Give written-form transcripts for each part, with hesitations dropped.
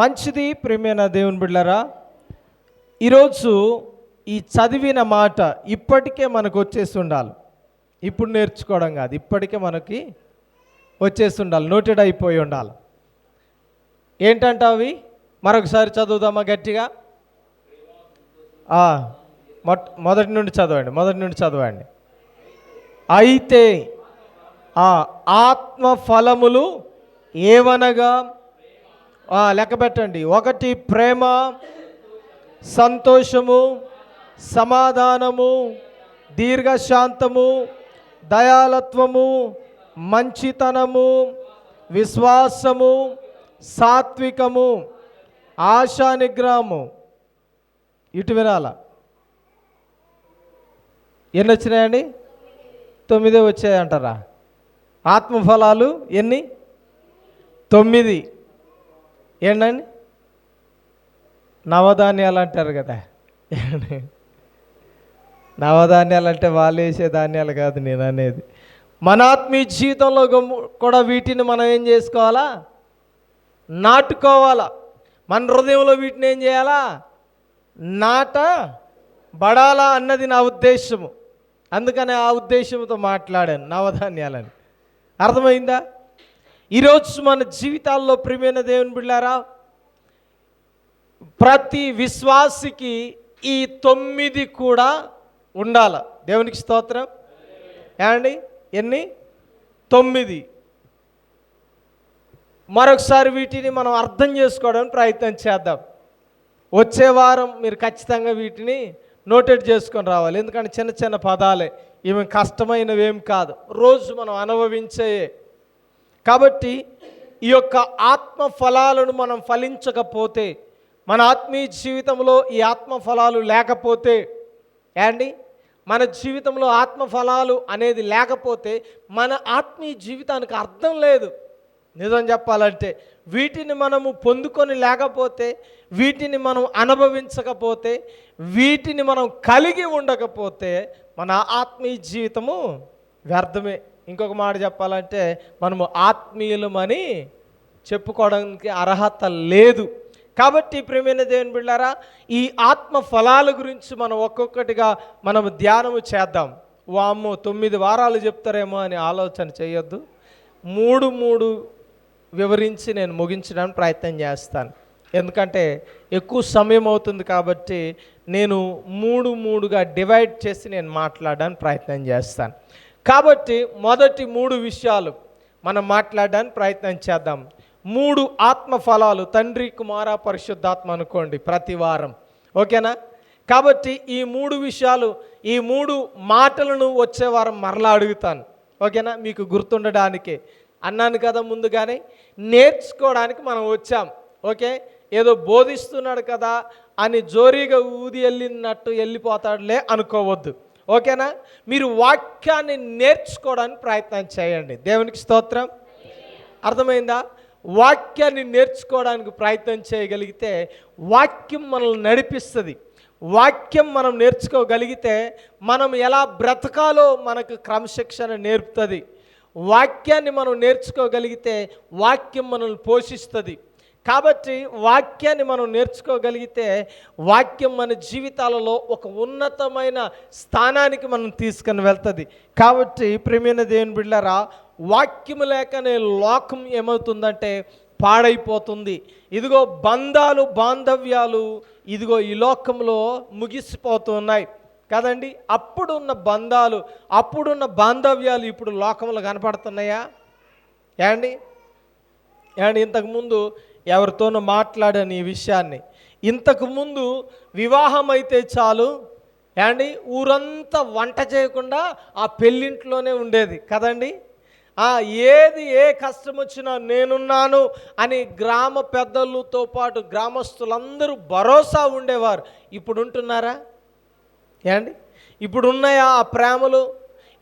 మంచిది ప్రియమైన దేవుని బిడ్డలారా, ఈరోజు ఈ చదివిన మాట ఇప్పటికే మనకు వచ్చేసి ఉండాలి. ఇప్పుడు నేర్చుకోవడం కాదు, ఇప్పటికే మనకి వచ్చేసి ఉండాలి, నోటెడ్ అయిపోయి ఉండాలి. ఏంటంటే అవి మరొకసారి చదువుదామా గట్టిగా. మొదటి నుండి చదవండి. అయితే ఆత్మ ఫలములు ఏవనగా లెక్క పెట్టండి. 1 ప్రేమ, సంతోషము, సమాధానము, దీర్ఘశాంతము, దయాలత్వము, మంచితనము, విశ్వాసము, సాత్వికము, ఆశా నిగ్రహము. ఇటు వినాల. ఎన్ని వచ్చినాయండి? 9 వచ్చాయంటారా? ఆత్మఫలాలు ఎన్ని? 9. ఏంటండి? నవధాన్యాలు అంటారు కదా. నవధాన్యాలు అంటే వాళ్ళు వేసే ధాన్యాలు కాదు నేను అనేది. మన ఆత్మీయ జీవితంలో కూడా వీటిని మనం ఏం చేసుకోవాలా? నాటుకోవాలా. మన హృదయంలో వీటిని ఏం చేయాలా? నాటబడాలా అన్నది నా ఉద్దేశము. అందుకని ఆ ఉద్దేశంతో మాట్లాడాను నవధాన్యాలని. అర్థమైందా? ఈరోజు మన జీవితాల్లో ప్రియమైన దేవుని బిడ్డలారా, ప్రతి విశ్వాసికి ఈ 9 కూడా ఉండాల. దేవునికి స్తోత్రం. ఏమండి? ఎన్ని? 9. మరొకసారి వీటిని మనం అర్థం చేసుకోవడానికి ప్రయత్నం చేద్దాం. వచ్చే వారం మీరు ఖచ్చితంగా వీటిని నోటెడ్ చేసుకొని రావాలి. ఎందుకంటే చిన్న చిన్న పదాలే, ఇవి కష్టమైనవి ఏం కాదు, రోజు మనం అనుభవించే. కాబట్టి ఈ యొక్క ఆత్మ ఫలాలను మనం ఫలించకపోతే, మన ఆత్మీయ జీవితంలో ఈ ఆత్మ ఫలాలు లేకపోతే, మన జీవితంలో ఆత్మ ఫలాలు అనేది లేకపోతే మన ఆత్మీయ జీవితానికి అర్థం లేదు. నిజం చెప్పాలంటే వీటిని మనము పొందుకొని లేకపోతే, వీటిని మనం అనుభవించకపోతే, వీటిని మనం కలిగి ఉండకపోతే మన ఆత్మీయ జీవితము వ్యర్థమే. ఇంకొక మాట చెప్పాలంటే మనము ఆత్మీయులమని చెప్పుకోవడానికి అర్హత లేదు. కాబట్టి ప్రియమైన దేవుని బిడ్డలారా, ఈ ఆత్మ ఫలాల గురించి మనం ఒక్కొక్కటిగా మనం ధ్యానము చేద్దాం. వామ్మో 9 వారాలు చెప్తారేమో అని ఆలోచన చేయొద్దు. 3 వివరించి నేను ముగించడానికి ప్రయత్నం చేస్తాను. ఎందుకంటే ఎక్కువ సమయం అవుతుంది కాబట్టి నేను 3గా డివైడ్ చేసి నేను మాట్లాడడానికి ప్రయత్నం చేస్తాను. కాబట్టి మొదటి 3 విషయాలు మనం మాట్లాడడానికి ప్రయత్నం చేద్దాం. 3 ఆత్మ ఫలాలు, తండ్రి, కుమార, పరిశుద్ధాత్మ అనుకోండి ప్రతి వారం. ఓకేనా? కాబట్టి ఈ 3 విషయాలు, ఈ 3 మాటలను వచ్చే వారం మరలా అడుగుతాను. ఓకేనా? మీకు గుర్తుండడానికి అన్నాను కదా ముందుగానే. నేర్చుకోవడానికి మనం వచ్చాం. ఓకే, ఏదో బోధిస్తున్నాడు కదా అని జోరీగా ఊది వెళ్ళినట్టు వెళ్ళిపోతాడులే అనుకోవద్దు. ఓకేనా? మీరు వాక్యాన్ని నేర్చుకోవడానికి ప్రయత్నం చేయండి. దేవునికి స్తోత్రం. అర్థమైందా? వాక్యాన్ని నేర్చుకోవడానికి ప్రయత్నం చేయగలిగితే వాక్యం మనల్ని నడిపిస్తుంది. వాక్యం మనం నేర్చుకోగలిగితే మనం ఎలా బ్రతకాలో మనకు క్రమశిక్షణ నేర్పుతుంది. వాక్యాన్ని మనం నేర్చుకోగలిగితే వాక్యం మనల్ని పోషిస్తుంది. కాబట్టి వాక్యాన్ని మనం నేర్చుకోగలిగితే వాక్యం మన జీవితాలలో ఒక ఉన్నతమైన స్థానానికి మనం తీసుకొని వెళ్తుంది. కాబట్టి ప్రియమైన దేవుని బిడ్డలారా, వాక్యము లేకనే లోకం ఏమవుతుందంటే పాడైపోతుంది. ఇదిగో బంధాలు, బాంధవ్యాలు ఇదిగో ఈ లోకంలో ముగిసిపోతున్నాయి కదండి. అప్పుడున్న బంధాలు, అప్పుడున్న బాంధవ్యాలు ఇప్పుడు లోకంలో కనపడుతున్నాయా? ఏమండి? ఇంతకుముందు ఎవరితోనో మాట్లాడాను ఈ విషయాన్ని. ఇంతకుముందు వివాహం అయితే చాలు ఊరంతా వంట చేయకుండా ఆ పెళ్ళింట్లోనే ఉండేది కదండి. ఏది ఏ కష్టం వచ్చినా నేనున్నాను అని గ్రామ పెద్దలతో పాటు గ్రామస్తులందరూ భరోసా ఉండేవారు. ఇప్పుడు ఉంటున్నారా? ఇప్పుడు ఉన్నాయా ఆ ప్రేమలు?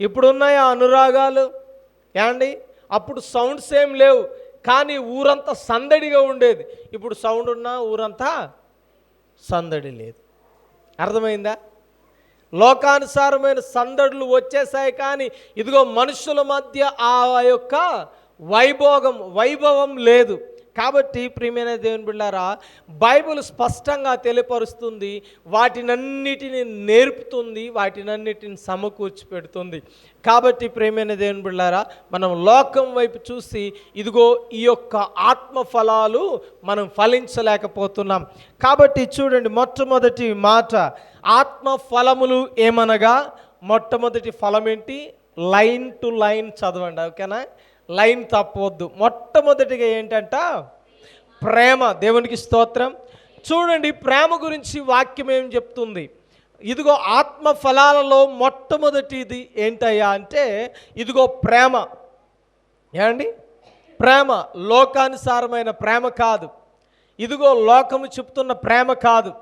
ఇప్పుడు ఉన్నాయా అనురాగాలు? అప్పుడు సౌండ్స్ ఏం లేవు, కానీ ఊరంతా సందడిగా ఉండేది. ఇప్పుడు సౌండ్ ఉన్నా ఊరంతా సందడి లేదు. అర్థమైందా? లోకానుసారమైన సందడులు వచ్చేసాయి, కానీ ఇదిగో మనుషుల మధ్య ఆ యొక్క వైభవం లేదు. కాబట్టి ప్రియమైన దేవుని బిడ్డారా, బైబిల్ స్పష్టంగా తెలియపరుస్తుంది, వాటినన్నిటిని నేర్పుతుంది, వాటినన్నిటిని సమకూర్చి పెడుతుంది. కాబట్టి ప్రియమైన దేవుని బిడ్డారా, మనం లోకం వైపు చూసి ఇదిగో ఈ యొక్క ఆత్మ ఫలాలు మనం ఫలించలేకపోతున్నాం. కాబట్టి చూడండి, మొట్టమొదటి మాట ఆత్మ ఫలములు ఏమనగా, మొట్టమొదటి ఫలం ఏంటి? లైన్ టు లైన్ చదవండి, ఓకేనా? లైన్ తప్పవద్దు. మొట్టమొదటిగా ఏంటంట? ప్రేమ. దేవునికి స్తోత్రం. చూడండి, ప్రేమ గురించి వాక్యం ఏం చెప్తుంది? ఇదిగో ఆత్మ ఫలాలలో మొట్టమొదటిది ఏంటయ్యా అంటే ఇదిగో ప్రేమ. ఏమండి? ప్రేమ లోకానుసారమైన ప్రేమ కాదు, ఇదిగో లోకము చెప్తున్న ప్రేమ కాదు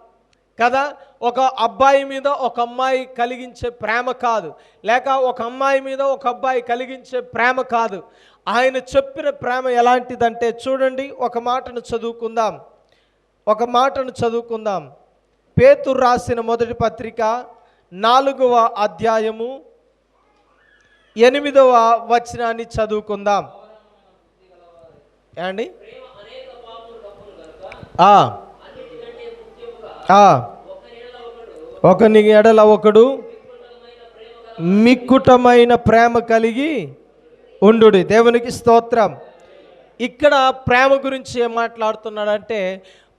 కదా. ఒక అబ్బాయి మీద ఒక అమ్మాయి కలిగించే ప్రేమ కాదు, లేక ఒక అమ్మాయి మీద ఒక అబ్బాయి కలిగించే ప్రేమ కాదు. ఆయన చెప్పిన ప్రేమ ఎలాంటిదంటే చూడండి, ఒక మాటను చదువుకుందాం. పేతురు రాసిన మొదటి పత్రిక 4వ అధ్యాయము 8వ వచనాన్ని చదువుకుందాం. ఏమండి? ఒకని ఎడల ఒకడు మిక్కుటమైన ప్రేమ కలిగి ఉండు. దేవునికి స్తోత్రం. ఇక్కడ ప్రేమ గురించి ఏం మాట్లాడుతున్నాడంటే,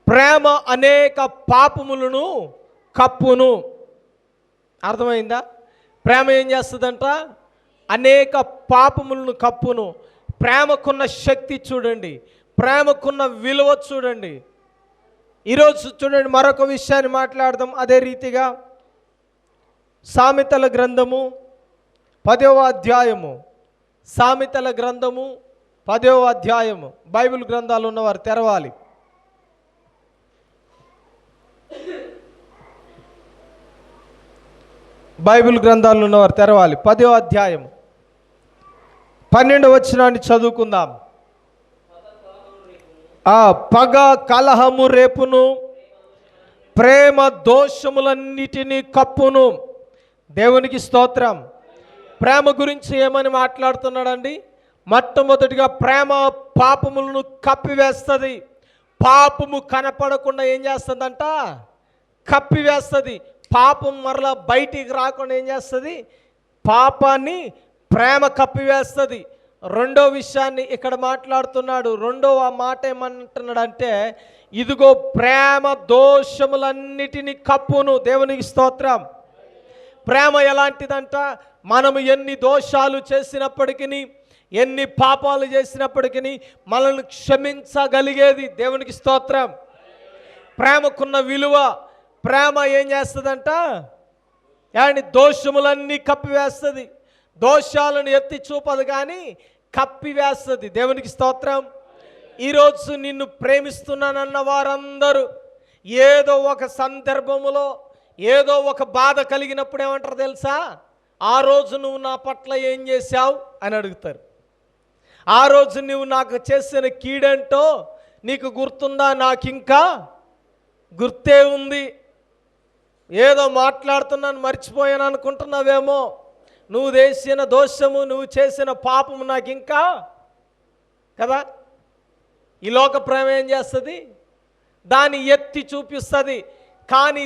ప్రేమ అనేక పాపములను కప్పును. అర్థమైందా? ప్రేమ ఏం చేస్తుందంట? అనేక పాపములను కప్పును. ప్రేమకున్న శక్తి చూడండి, ప్రేమకున్న విలువ చూడండి. ఈరోజు చూడండి, మరొక విషయాన్ని మాట్లాడదాం. అదే రీతిగా సామెతల గ్రంథము 10వ అధ్యాయము, సామెతల గ్రంథము 10వ అధ్యాయము. బైబిల్ గ్రంథాలు ఉన్నవారు తెరవాలి. బైబిల్ గ్రంథాలు ఉన్నవారు తెరవాలి. 10వ అధ్యాయము 12వ వచనాన్ని చదువుకుందాం. పగ కలహము రేపును, ప్రేమ దోషములన్నిటినీ కప్పును. దేవునికి స్తోత్రం. ప్రేమ గురించి ఏమని మాట్లాడుతున్నాడండి? మొట్టమొదటిగా ప్రేమ పాపములను కప్పివేస్తుంది. పాపము కనపడకుండా ఏం చేస్తుందంట? కప్పివేస్తుంది. పాపం మరలా బయటికి రాకుండా ఏం చేస్తుంది? పాపాన్ని ప్రేమ కప్పివేస్తుంది. రెండో విషయాన్ని ఇక్కడ మాట్లాడుతున్నాడు. రెండవ మాట ఏమంటున్నాడంటే ఇదిగో ప్రేమ దోషములన్నిటినీ కప్పును. దేవునికి స్తోత్రం. ప్రేమ ఎలాంటిదంట? మనము ఎన్ని దోషాలు చేసినప్పటికీ, ఎన్ని పాపాలు చేసినప్పటికీ మనల్ని క్షమించగలిగేది. దేవునికి స్తోత్రం. ప్రేమకున్న విలువ. ప్రేమ ఏం చేస్తుందంట? yani దోషములన్నీ కప్పివేస్తుంది. దోషాలను ఎత్తి చూపదు కానీ కప్పివేస్తుంది. దేవునికి స్తోత్రం. ఈరోజు నిన్ను ప్రేమిస్తున్నానన్న వారందరూ ఏదో ఒక సందర్భములో ఏదో ఒక బాధ కలిగినప్పుడు ఏమంటారు తెలుసా? ఆ రోజు నువ్వు నా పట్ల ఏం చేశావు అని అడుగుతారు. ఆ రోజు నువ్వు నాకు చేసిన కీడేంటో నీకు గుర్తుందా? నాకు ఇంకా గుర్తే ఉంది. ఏదో మాట్లాడుతున్నాను మర్చిపోయాను అనుకుంటున్నావేమో. నువ్వు చేసిన దోషము, నువ్వు చేసిన పాపము నాకు ఇంకా కదా. ఈ లోక ప్రేమ ఏం చేస్తుంది? దాన్ని ఎత్తి చూపిస్తుంది. కానీ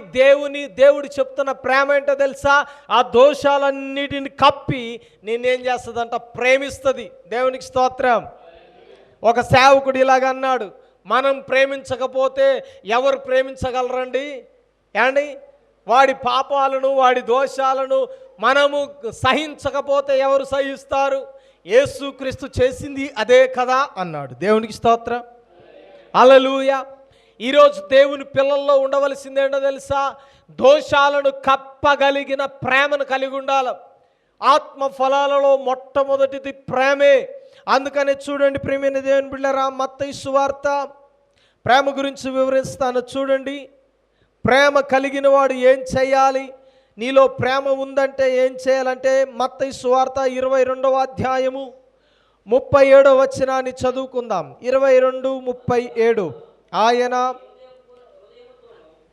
దేవుడు చెప్తున్న ప్రేమ ఏంటో తెలుసా? ఆ దోషాలన్నిటిని కప్పి నేనేం చేస్తుందంట? ప్రేమిస్తుంది. దేవునికి స్తోత్రం. ఒక సేవకుడు ఇలాగ అన్నాడు, మనం ప్రేమించకపోతే ఎవరు ప్రేమించగలరండి? ఏమండి? వాడి పాపాలను, వాడి దోషాలను మనము సహించకపోతే ఎవరు సహిస్తారు? యేసుక్రీస్తు చేసింది అదే కదా అన్నాడు. దేవునికి స్తోత్రం. హల్లెలూయా. ఈరోజు దేవుని పిల్లల్లో ఉండవలసిందేంటో తెలుసా? దోషాలను కప్పగలిగిన ప్రేమను కలిగి ఉండాలి. ఆత్మ ఫలాలలో మొట్టమొదటిది ప్రేమే. అందుకనే చూడండి ప్రియమైన దేవుని బిడ్డలారా, మత్తయి సువార్త ప్రేమ గురించి వివరిస్తాను. చూడండి, ప్రేమ కలిగిన వాడు ఏం చేయాలి? నీలో ప్రేమ ఉందంటే ఏం చేయాలంటే మత్తయి సువార్త 22వ అధ్యాయము 37వ వచనాన్ని చదువుకుందాం. 22:37. ఆయన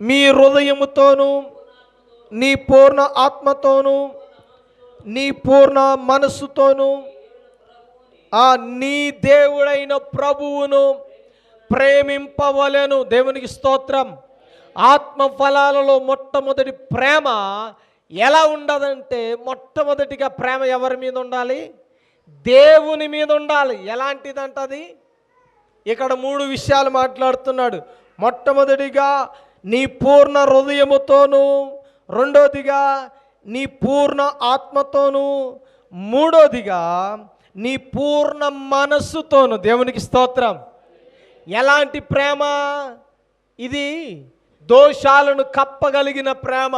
మీ హృదయముతోనూ నీ పూర్ణ ఆత్మతోనూ నీ పూర్ణ మనస్సుతోనూ నీ దేవుడైన ప్రభువును ప్రేమింపవలెను. దేవునికి స్తోత్రం. ఆత్మ ఫలాలలో మొట్టమొదటి ప్రేమ ఎలా ఉండదంటే, మొట్టమొదటిగా ప్రేమ ఎవరి మీద ఉండాలి? దేవుని మీద ఉండాలి. ఎలాంటిదంట అది? ఇక్కడ 3 విషయాలు మాట్లాడుతున్నాడు. మొట్టమొదటిగా నీ పూర్ణ హృదయముతోను, రెండోదిగా నీ పూర్ణ ఆత్మతోను, మూడోదిగా నీ పూర్ణ మనస్సుతోను. దేవునికి స్తోత్రం. ఎలాంటి ప్రేమ ఇది? దోషాలను కప్పగలిగిన ప్రేమ.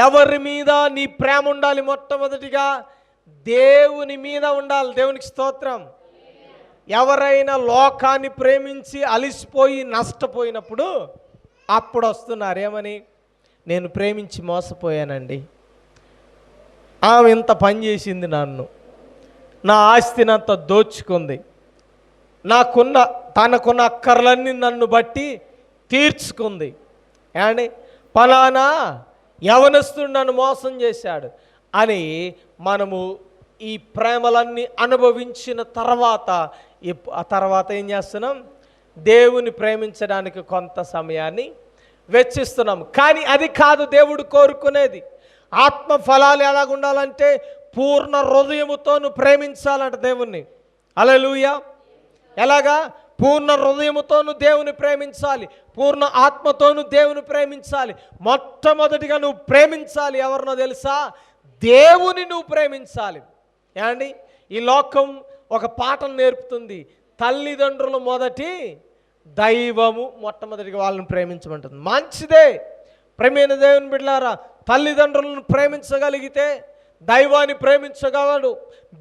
ఎవరి మీద నీ ప్రేమ ఉండాలి? మొట్టమొదటిగా దేవుని మీద ఉండాలి. దేవునికి స్తోత్రం. ఎవరైనా లోకాన్ని ప్రేమించి అలిసిపోయి నష్టపోయినప్పుడు అప్పుడు వస్తున్నారు ఏమని? నేను ప్రేమించి మోసపోయానండి, ఆమె ఇంత పని చేసింది, నన్ను, నా ఆస్తినంత దోచుకుంది, తనకున్న అక్కర్లన్నీ నన్ను బట్టి తీర్చుకుంది, ఏమండి ఫలానా యవనస్తుడు నన్ను మోసం చేశాడు అని మనము ఈ ప్రేమలన్నీ అనుభవించిన తర్వాత ఆ తర్వాత ఏం చేస్తున్నాం? దేవుని ప్రేమించడానికి కొంత సమయాన్ని వెచ్చిస్తున్నాం. కానీ అది కాదు దేవుడు కోరుకునేది. ఆత్మ ఫలాలు ఎలాగుండాలంటే పూర్ణ హృదయముతోను ప్రేమించాలంట దేవుణ్ణి. హల్లెలూయా. ఎలాగా? పూర్ణ హృదయముతోను దేవుని ప్రేమించాలి, పూర్ణ ఆత్మతోను దేవుని ప్రేమించాలి. మొట్టమొదటిగా నువ్వు ప్రేమించాలి ఎవరినో తెలుసా? దేవుని నువ్వు ప్రేమించాలి. ఏమండి, ఈ లోకం ఒక పాఠం నేర్పుతుంది. తల్లిదండ్రులు మొదటి దైవము, మొట్టమొదటిగా వాళ్ళని ప్రేమించమంటుంది. మంచిదే. ప్రేమైన దేవుని బిడ్డలారా, తల్లిదండ్రులను ప్రేమించగలిగితే దైవాన్ని ప్రేమించగలరు,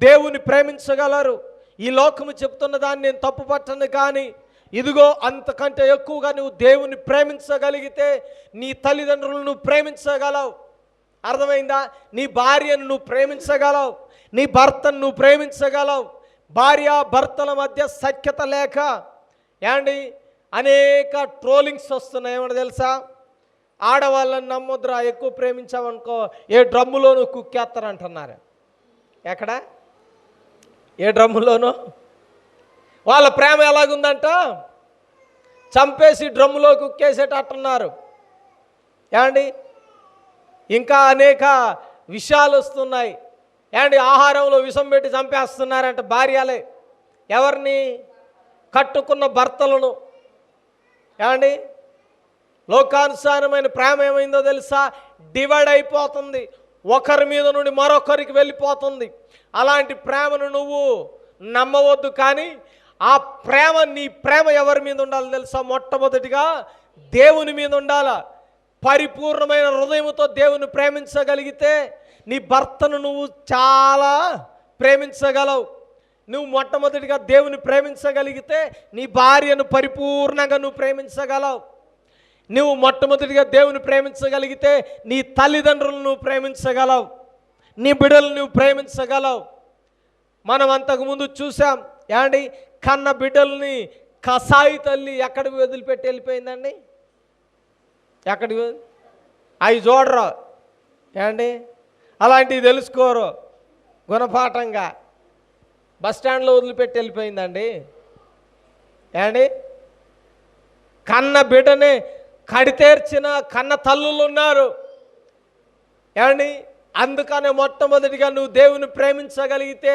దేవుని ప్రేమించగలరు. ఈ లోకము చెప్తున్న దాన్ని నేను తప్పు పట్టను, కానీ ఇదిగో అంతకంటే ఎక్కువగా నువ్వు దేవుని ప్రేమించగలిగితే నీ తల్లిదండ్రులను నువ్వు ప్రేమించగలవు. అర్థమైందా? నీ భార్యను నువ్వు ప్రేమించగలవు, నీ భర్తను నువ్వు ప్రేమించగలవు. భార్య భర్తల మధ్య సఖ్యత లేక ఏమండి అనేక ట్రోలింగ్స్ వస్తున్నాయి. ఏమన్నా తెలుసా? ఆడవాళ్ళని నమ్మొద్దురా, ఎక్కువ ప్రేమించావనుకో ఏ డ్రమ్ములోనూ కుక్కేస్తారంటున్నారు. ఎక్కడ? ఏ డ్రమ్ములోనూ? వాళ్ళ ప్రేమ ఎలాగుందంట? చంపేసి డ్రమ్ములో కుక్కేసేటట్టున్నారు. ఏమండి ఇంకా అనేక విషయాలు వస్తున్నాయి. ఏమండి ఆహారంలో విషం పెట్టి చంపేస్తున్నారంట భార్యలే. ఎవరిని? కట్టుకున్న భర్తలను. ఏమండి లోకానుసారమైన ప్రేమ ఏమైందో తెలుసా? డివైడ్ అయిపోతుంది, ఒకరి మీద నుండి మరొకరికి వెళ్ళిపోతుంది. అలాంటి ప్రేమను నువ్వు నమ్మవద్దు. కానీ ఆ ప్రేమ, నీ ప్రేమ ఎవరి మీద ఉండాలి తెలుసా? మొట్టమొదటిగా దేవుని మీద ఉండాలా. పరిపూర్ణమైన హృదయంతో దేవుని ప్రేమించగలిగితే నీ భర్తను నువ్వు చాలా ప్రేమించగలవు. నువ్వు మొట్టమొదటిగా దేవుని ప్రేమించగలిగితే నీ భార్యను పరిపూర్ణంగా నువ్వు ప్రేమించగలవు. నువ్వు మొట్టమొదటిగా దేవుని ప్రేమించగలిగితే నీ తల్లిదండ్రులను నువ్వు ప్రేమించగలవు, నీ బిడ్డలను నువ్వు ప్రేమించగలవు. మనం అంతకుముందు చూసాం. ఏమండి కన్న బిడ్డల్ని కసాయి తల్లి ఎక్కడికి వదిలిపెట్టి వెళ్ళిపోయిందండి? ఎక్కడికి? అవి చూడరు. ఏమండి అలాంటివి తెలుసుకోరు. గుణపాఠంగా బస్టాండ్లో వదిలిపెట్టి వెళ్ళిపోయిందండి. ఏమండి కన్న బిడ్డని కడితేర్చిన కన్న తల్లులు ఉన్నారు. ఏమండి అందుకనే మొట్టమొదటిగా నువ్వు దేవుని ప్రేమించగలిగితే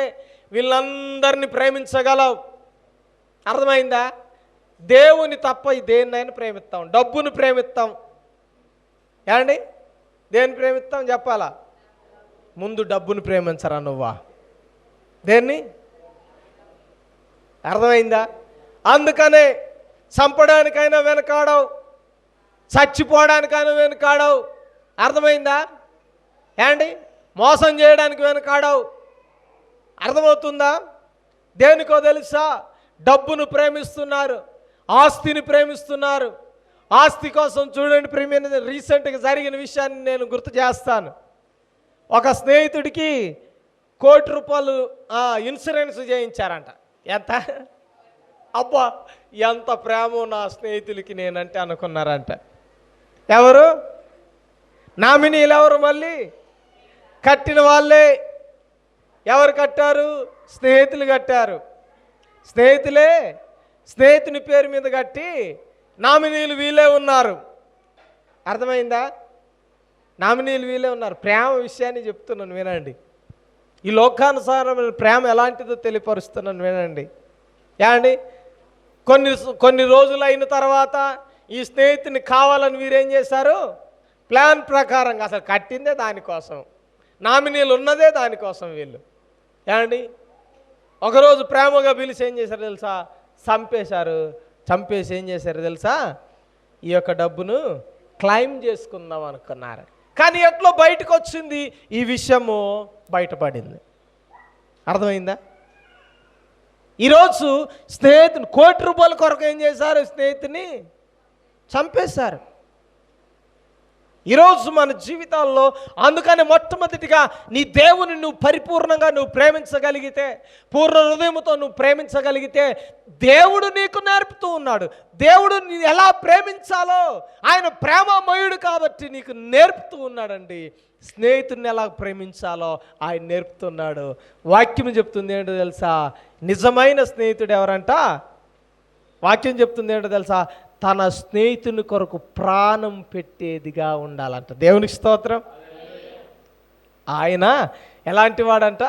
వీళ్ళందరినీ ప్రేమించగలవు. అర్థమైందా? దేవుని తప్ప దేన్నైనా ప్రేమిస్తాం. డబ్బును ప్రేమిస్తాం. ఏమండి దేన్ని ప్రేమిస్తాం చెప్పాలా? ముందు డబ్బును ప్రేమించరా నువ్వా? దేన్ని? అర్థమైందా? అందుకనే చంపడానికైనా వెనకాడవు, చచ్చిపోవడానికైనా వెనకాడవు. అర్థమైందా? ఏమండి మోసం చేయడానికి వెనకాడవు. అర్థమవుతుందా? దేనికో తెలుసా? డబ్బును ప్రేమిస్తున్నారు, ఆస్తిని ప్రేమిస్తున్నారు. ఆస్తి కోసం చూడండి ప్రేమైన రీసెంట్గా జరిగిన విషయాన్ని నేను గుర్తు చేస్తాను. ఒక స్నేహితుడికి ₹1,00,00,000 ఇన్సూరెన్స్ చేయించారంట. ఎంత? అబ్బా ఎంత ప్రేమో నా స్నేహితులకి నేనంటే అనుకున్నారంట. ఎవరు? నామినీలు ఎవరు? మళ్ళీ కట్టిన వాళ్ళే. ఎవరు కట్టారు? స్నేహితులు కట్టారు. స్నేహితులే స్నేహితుని పేరు మీద కట్టి నామినీలు వీళ్ళే ఉన్నారు. అర్థమైందా? నామినీలు వీళ్ళే ఉన్నారు. ప్రేమ విషయాన్ని చెప్తున్నాను వినండి. ఈ లోకానుసారమైన ప్రేమ ఎలాంటిదో తెలియపరుస్తున్నాను వినండి. ఏమండి, కొన్ని రోజులు అయిన తర్వాత ఈ స్నేహితుని కావాలని వీరేం చేశారు? ప్లాన్ ప్రకారంగా అసలు కట్టిందే దానికోసం, నామినీలు ఉన్నదే దానికోసం వీళ్ళు. ఏమండి, ఒకరోజు ప్రేమగా పిలిచి ఏం చేశారు తెలుసా? చంపేసి ఏం చేశారు తెలుసా? ఈ యొక్క డబ్బును క్లెయిమ్ చేసుకుందాం అనుకున్నారు. కానీ ఎట్లో బయటకు వచ్చింది, ఈ విషయము బయటపడింది. అర్థమైందా? ఈరోజు స్నేహితుని ₹1,00,00,000 కొరకు ఏం చేశారు? స్నేహితుని చంపేశారు. ఈరోజు మన జీవితాల్లో అందుకని మొట్టమొదటిగా నీ దేవుని నువ్వు పరిపూర్ణంగా నువ్వు ప్రేమించగలిగితే, పూర్ణ హృదయంతో నువ్వు ప్రేమించగలిగితే దేవుడు నీకు నేర్పుతూ ఉన్నాడు. దేవుడు నీ ఎలా ప్రేమించాలో ఆయన ప్రేమమయుడు కాబట్టి నీకు నేర్పుతూ ఉన్నాడండి. స్నేహితుడిని ఎలా ప్రేమించాలో ఆయన నేర్పుతున్నాడు. వాక్యం చెప్తుంది ఏంటో తెలుసా? నిజమైన స్నేహితుడు ఎవరంట? వాక్యం చెప్తుంది ఏంటో తెలుసా? తన స్నేహితుని కొరకు ప్రాణం పెట్టేదిగా ఉండాలంట. దేవునికి స్తోత్రం. ఆయన ఎలాంటి వాడంట?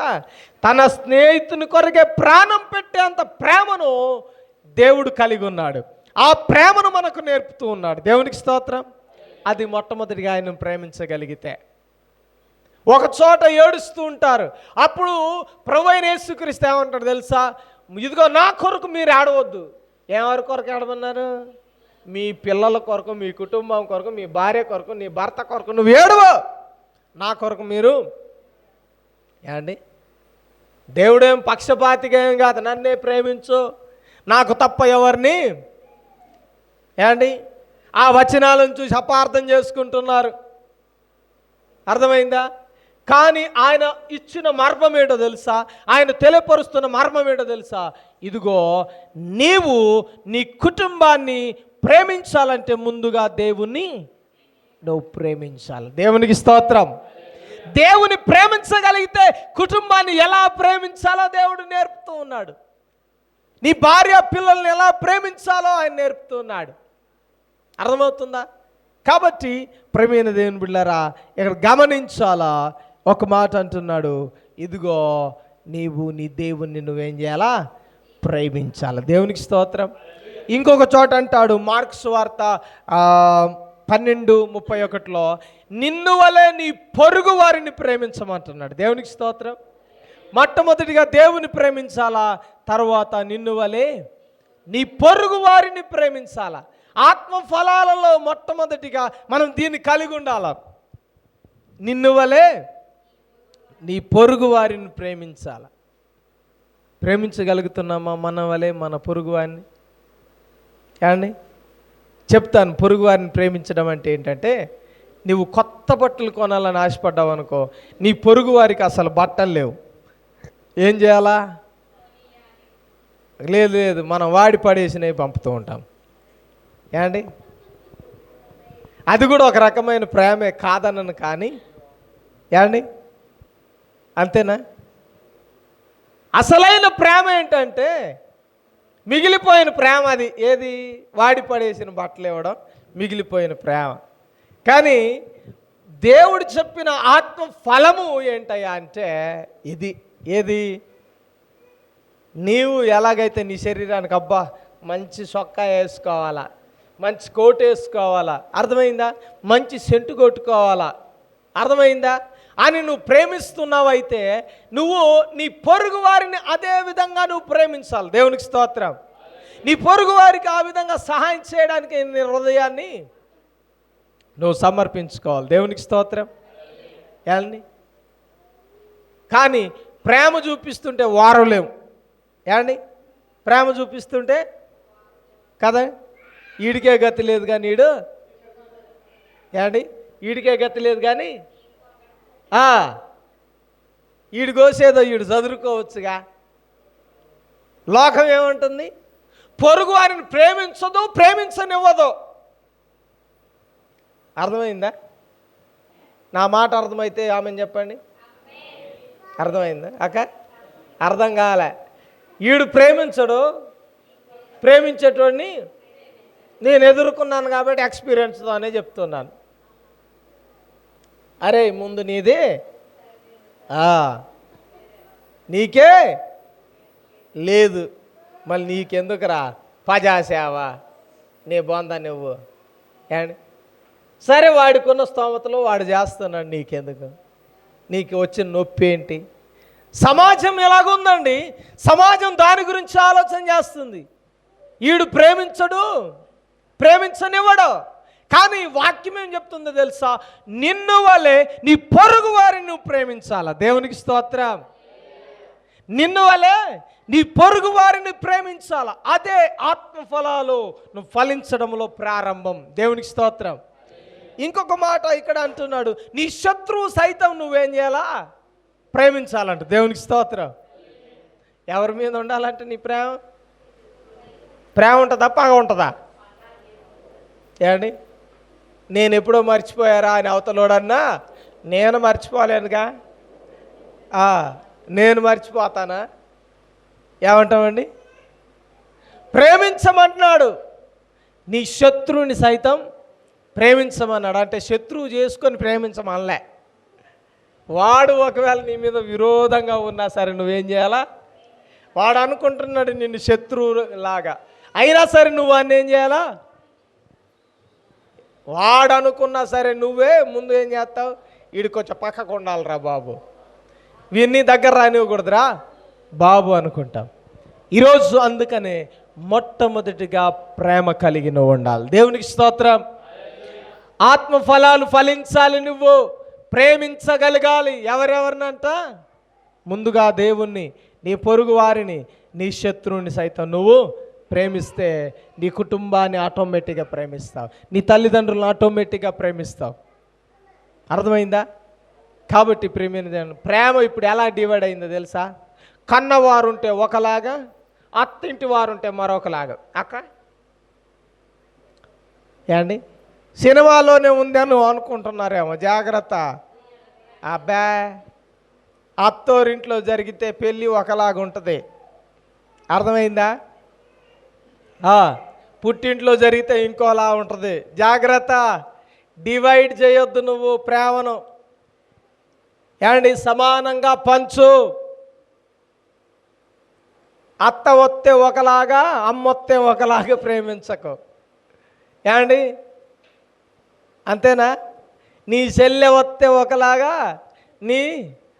తన స్నేహితుని కొరకే ప్రాణం పెట్టేంత ప్రేమను దేవుడు కలిగి ఉన్నాడు. ఆ ప్రేమను మనకు నేర్పుతూ ఉన్నాడు. దేవునికి స్తోత్రం. అది మొట్టమొదటిగా ఆయన ప్రేమించగలిగితే. ఒక చోట ఏడుస్తూ ఉంటారు. అప్పుడు ప్రభువైన యేసుక్రీస్తు ఏమంటాడు తెలుసా? ఇదిగో నా కొరకు మీరు ఏడవద్దు. ఎవరి కొరకు ఏడమన్నారు? మీ పిల్లల కొరకు, మీ కుటుంబం కొరకు, మీ భార్య కొరకు, నీ భర్త కొరకు నువ్వు ఏడవు. నా కొరకు మీరు ఏమండి? దేవుడేం పక్షపాతిగా ఏం కాదు. నన్నే ప్రేమించు, నాకు తప్ప ఎవరిని ఏమండి? ఆ వచనాలను చూసి అపార్థం చేసుకుంటున్నారు. అర్థమైందా? కానీ ఆయన ఇచ్చిన మర్మం ఏంటో తెలుసా? ఆయన తెలియపరుస్తున్న మర్మం ఏంటో తెలుసా? ఇదిగో, నీవు నీ కుటుంబాన్ని ప్రేమించాలంటే ముందుగా దేవుణ్ణి నువ్వు ప్రేమించాలి. దేవునికి స్తోత్రం. దేవుని ప్రేమించగలిగితే కుటుంబాన్ని ఎలా ప్రేమించాలో దేవుడు నేర్పుతూ ఉన్నాడు. నీ భార్య పిల్లల్ని ఎలా ప్రేమించాలో ఆయన నేర్పుతూ ఉన్నాడు. అర్థమవుతుందా? కాబట్టి ప్రేమైన దేవుని బిడ్డలారా, ఇక్కడ గమనించాలా? ఒక మాట అంటున్నాడు, ఇదిగో నీవు నీ దేవుణ్ణి నువ్వేం చేయాలా? ప్రేమించాలి. దేవునికి స్తోత్రం. ఇంకొక చోట అంటాడు, మార్క్స్ వార్త 12:31, నిన్ను వలె నీ పొరుగు వారిని ప్రేమించమంటున్నాడు. దేవునికి స్తోత్రం. మొట్టమొదటిగా దేవుని ప్రేమించాలా, తర్వాత నిన్ను వలె నీ పొరుగు వారిని ప్రేమించాలా. ఆత్మ ఫలాలలో మొట్టమొదటిగా మనం దీన్ని కలిగి ఉండాలి. నిన్ను వలె నీ పొరుగు వారిని ప్రేమించాల. ప్రేమించగలుగుతున్నామా మన వలె మన పొరుగు వారిని? ఏమండి, చెప్తాను. పొరుగు వారిని ప్రేమించడం అంటే ఏంటంటే, నువ్వు కొత్త బట్టలు కొనాలని ఆశపడ్డావు అనుకో, నీ పొరుగు వారికి అసలు బట్టలు లేవు, ఏం చేయాలా? లేదు మనం వాడి పడేసినవి పంపుతూ ఉంటాం. ఏమండి, అది కూడా ఒక రకమైన ప్రేమే కాదనను, కానీ ఏమండి అంతేనా? అసలైన ప్రేమ ఏంటంటే మిగిలిపోయిన ప్రేమ. అది ఏది? వాడి పడేసిన బట్టలు ఇవ్వడం మిగిలిపోయిన ప్రేమ. కానీ దేవుడు చెప్పిన ఆత్మ ఫలము ఏంటయ్యా అంటే ఇది. ఏది? నీవు ఎలాగైతే నీ శరీరానికి అబ్బా మంచి సొక్కా వేసుకోవాలా, మంచి కోట్ వేసుకోవాలా, అర్థమైందా? మంచి సెంటు కొట్టుకోవాలా, అర్థమైందా అని నువ్వు ప్రేమిస్తున్నావైతే నువ్వు నీ పొరుగు వారిని అదే విధంగా నువ్వు ప్రేమించాలి. దేవునికి స్తోత్రం. నీ పొరుగు వారికి ఆ విధంగా సహాయం చేయడానికి నీ హృదయాన్ని నువ్వు సమర్పించుకోవాలి. దేవునికి స్తోత్రం. ఏమండి, కానీ ప్రేమ చూపిస్తుంటే వారలేము. ఏమండి, ప్రేమ చూపిస్తుంటే కదా ఈడికే గతి లేదు కానీ ఈడు, ఏమండి ఈడికే గతి లేదు కానీ ఈడు కోసేదో ఈడు చదువుకోవచ్చుగా. లోకం ఏముంటుంది? పొరుగు వారిని ప్రేమించదు, ప్రేమించనివ్వదు. అర్థమైందా? నా మాట అర్థమైతే ఆమెను చెప్పండి. అర్థమైందా అక్క? అర్థం కాలే. ఈడు ప్రేమించడు, ప్రేమించేటోడిని నేను ఎదుర్కొన్నాను కాబట్టి ఎక్స్పీరియన్స్తోనే చెప్తున్నాను. అరే ముందు నీదే, నీకే లేదు, మళ్ళీ నీకెందుకురా పజాసేవ, నీ బొంద నువ్వు ఏండి. సరే వాడికున్న స్తోమతలో వాడు చేస్తున్నాడు, నీకెందుకు, నీకు వచ్చిన నొప్పి ఏంటి? సమాజం ఎలాగుందండి, సమాజం దాని గురించి ఆలోచన చేస్తుంది. ఈడు ప్రేమించడు, ప్రేమించనివ్వడు. కానీ వాక్యం ఏం చెప్తుందో తెలుసా? నిన్ను వలె నీ పొరుగు వారిని నువ్వు ప్రేమించాలా. దేవునికి స్తోత్రం. నిన్ను వలె నీ పొరుగు వారిని ప్రేమించాలా. అదే ఆత్మఫలాలు నువ్వు ఫలించడంలో ప్రారంభం. దేవునికి స్తోత్రం. ఇంకొక మాట ఇక్కడ అంటున్నాడు, నీ శత్రువు సైతం నువ్వేం చేయాలా? ప్రేమించాలంట. దేవునికి స్తోత్రం. ఎవరి మీద ఉండాలంటే నీ ప్రేమ? ప్రేమ ఉంటుందా, పగ ఉంటుందా? ఏమండి, నేను ఎప్పుడో మర్చిపోయారా అని అవతలోడన్నా నేను మర్చిపోలేనుగా, నేను మర్చిపోతానా? ఏమంటామండి? ప్రేమించమంటున్నాడు. నీ శత్రువుని సైతం ప్రేమించమన్నాడు. అంటే శత్రువు చేసుకొని ప్రేమించమనలే. వాడు ఒకవేళ నీ మీద విరోధంగా ఉన్నా సరే నువ్వేం చేయాలా? వాడు అనుకుంటున్నాడు నిన్ను శత్రువు లాగా, అయినా సరే నువ్వు అన్నీ ఏం చేయాలా? వాడు అనుకున్నా సరే నువ్వే ముందు ఏం చేస్తావు? వీడికి కొంచెం పక్కకు ఉండాలిరా బాబు, వీడిని దగ్గర రానివ్వకూడదురా బాబు అనుకుంటాం. ఈరోజు అందుకనే మొట్టమొదటిగా ప్రేమ కలిగి నువ్వు ఉండాలి. దేవునికి స్తోత్రం. ఆత్మఫలాలు ఫలించాలి, నువ్వు ప్రేమించగలగాలి. ఎవరెవరినంట? ముందుగా దేవుణ్ణి, నీ పొరుగు వారిని, నీ శత్రువుని సైతం నువ్వు ప్రేమిస్తే నీ కుటుంబాన్ని ఆటోమేటిక్గా ప్రేమిస్తావు, నీ తల్లిదండ్రులను ఆటోమేటిక్గా ప్రేమిస్తావు. అర్థమైందా? కాబట్టి ప్రేమ ఇప్పుడు ఎలా డివైడ్ అయిందో తెలుసా? కన్నవారు ఉంటే ఒకలాగా, అత్తింటి వారు ఉంటే మరొకలాగా. అక్క ఏండి, సినిమాలోనే ఉందని నువ్వు అనుకుంటున్నారేమో, జాగ్రత్త. అబ్బా, అత్తోరింట్లో జరిగితే పెళ్ళి ఒకలాగా ఉంటుంది. అర్థమైందా? పుట్టింట్లో జరిగితే ఇంకోలా ఉంటుంది. జాగ్రత్త. డివైడ్ చేయొద్దు నువ్వు ప్రేమను. ఏమండి, సమానంగా పంచు. అత్త వస్తే ఒకలాగా, అమ్మ వస్తే ఒకలాగా ప్రేమించకు. ఏమండి, అంతేనా? నీ చెల్లె వస్తే ఒకలాగా, నీ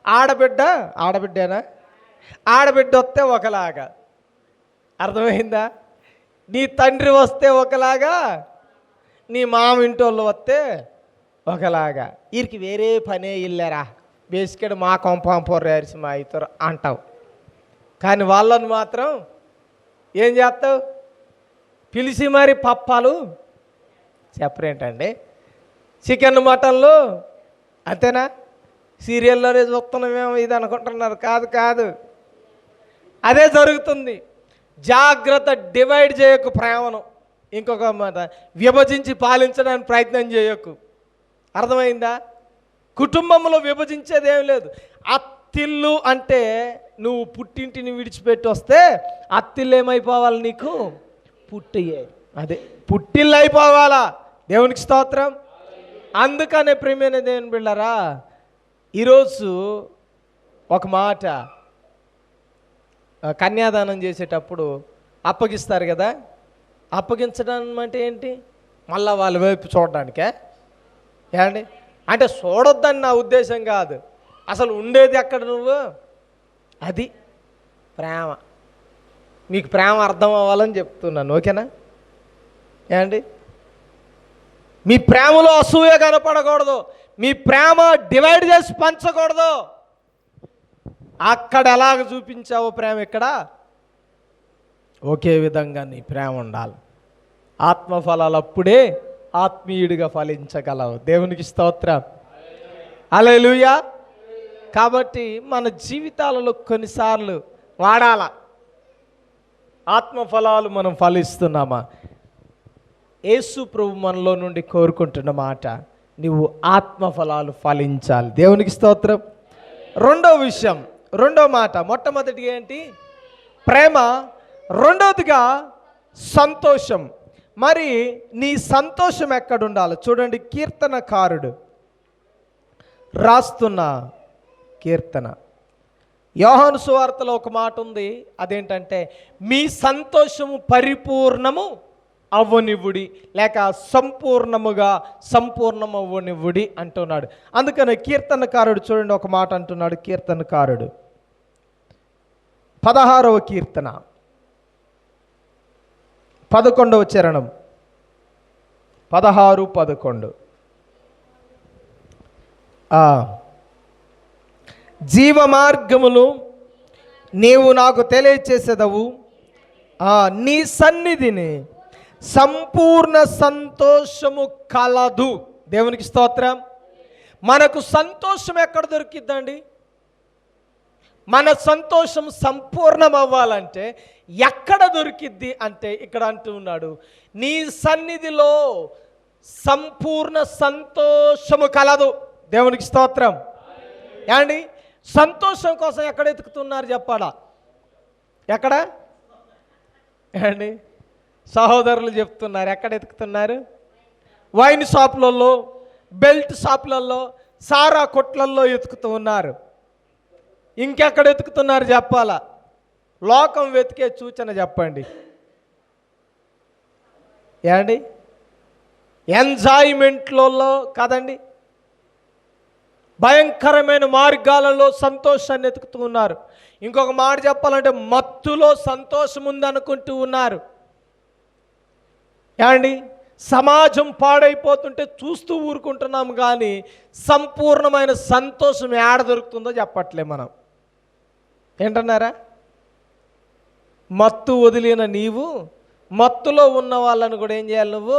ఆడబిడ్డేనా, ఆడబిడ్డ వస్తే ఒకలాగా. అర్థమైందా? నీ తండ్రి వస్తే ఒకలాగా, నీ మామ ఇంటోళ్ళు వస్తే ఒకలాగా. వీరికి వేరే పనే ఇల్లేరా, బేసికెడ్ మా కొంపంపొర్రేసి మా ఇతరు అంటావు. కానీ వాళ్ళను మాత్రం ఏం చేస్తావు? పిలిచి మరి పప్పాలు చెప్పరేంటండి, చికెన్ మటన్లు, అంతేనా? సీరియల్లోనే చూస్తున్నామేమో ఇది అనుకుంటున్నారు. కాదు, అదే జరుగుతుంది. జాగ్రత్త. డివైడ్ చేయకు ప్రేమను. ఇంకొక మాట, విభజించి పాలించడానికి ప్రయత్నం చేయకు. అర్థమైందా? కుటుంబంలో విభజించేది ఏం లేదు. అత్తిల్లు అంటే నువ్వు పుట్టింటిని విడిచిపెట్టి వస్తే అత్తిల్లు ఏమైపోవాలి? నీకు పుట్టియే, అదే పుట్టిల్లు అయిపోవాలా. దేవునికి స్తోత్రం. అందుకనే ప్రియమైన దేవుని బిడ్డలారా, ఈరోజు ఒక మాట, కన్యాదానం చేసేటప్పుడు అప్పగిస్తారు కదా. అప్పగించడం అంటే ఏంటి? మళ్ళా వాళ్ళ వైపు చూడడానికే. ఏమండి, అంటే చూడొద్దని నా ఉద్దేశం కాదు. అసలు ఉండేది ఎక్కడ నువ్వు? అది ప్రేమ. మీకు ప్రేమ అర్థం అవ్వాలని చెప్తున్నాను, ఓకేనా? ఏమండి, మీ ప్రేమలో అసూయ కనపడకూడదు. మీ ప్రేమ డివైడ్ చేసి పంచకూడదు. అక్కడ ఎలాగ చూపించావో ప్రేమ ఇక్కడ ఒకే విధంగా నీ ప్రేమ ఉండాలి. ఆత్మఫలాలు అప్పుడే ఆత్మీయుడిగా ఫలించగలవు. దేవునికి స్తోత్రం. హల్లెలూయా. కాబట్టి మన జీవితాలలో కొన్నిసార్లు వాడాల. ఆత్మఫలాలు మనం ఫలిస్తున్నామా? యేసు ప్రభు మనలో నుండి కోరుకుంటున్న మాట, నువ్వు ఆత్మఫలాలు ఫలించాలి. దేవునికి స్తోత్రం. రెండో మాట, మొట్టమొదటిగా ఏంటి? ప్రేమ. రెండవదిగా సంతోషం. మరి నీ సంతోషం ఎక్కడుండాలి? చూడండి, కీర్తనకారుడు రాస్తున్న కీర్తన, యోహాను సువార్తలో ఒక మాట ఉంది. అదేంటంటే, మీ సంతోషము పరిపూర్ణము అవ్వనివ్వుడి, లేక సంపూర్ణమవ్వనివ్వుడి అంటున్నాడు. అందుకని కీర్తనకారుడు చూడండి ఒక మాట అంటున్నాడు. కీర్తనకారుడు 16వ కీర్తన 11వ చరణం, 16-11. జీవ మార్గములు నీవు నాకు తెలియచేసేదవు, నీ సన్నిధిని సంపూర్ణ సంతోషము కలదు. దేవునికి స్తోత్రం. మనకు సంతోషం ఎక్కడ దొరికిద్దండి? మన సంతోషం సంపూర్ణం అవ్వాలంటే ఎక్కడ దొరికిద్ది అంటే, ఇక్కడ అంటూ ఉన్నాడు, నీ సన్నిధిలో సంపూర్ణ సంతోషము కలదు. దేవునికి స్తోత్రం. ఏమండి, సంతోషం కోసం ఎక్కడ ఎతుకుతున్నారు చెప్పాలా? ఎక్కడ? ఏమండి, సహోదరులు చెప్తున్నారు, ఎక్కడ ఎతుకుతున్నారు? వైన్ షాపులలో, బెల్ట్ షాపులలో, సారా కొట్లల్లో ఎతుకుతూ ఉన్నారు. ఇంకెక్కడ ఎతుకుతున్నారు చెప్పాలా? లోకం వెతికే సూచన చెప్పండి. ఏమండి, ఎంజాయ్మెంట్లలో కాదండి, భయంకరమైన మార్గాలలో సంతోషాన్ని ఎతుకుతూ ఉన్నారు. ఇంకొక మాట చెప్పాలంటే, మత్తులో సంతోషం ఉందనుకుంటూ ఉన్నారు. ఏమండి, సమాజం పాడైపోతుంటే చూస్తూ ఊరుకుంటున్నాము, కానీ సంపూర్ణమైన సంతోషం ఏడ దొరుకుతుందో చెప్పట్లే మనం. ఏంటన్నారా? మత్తు వదిలిన నీవు మత్తులో ఉన్న వాళ్ళను కూడా ఏం చేయాలి? నువ్వు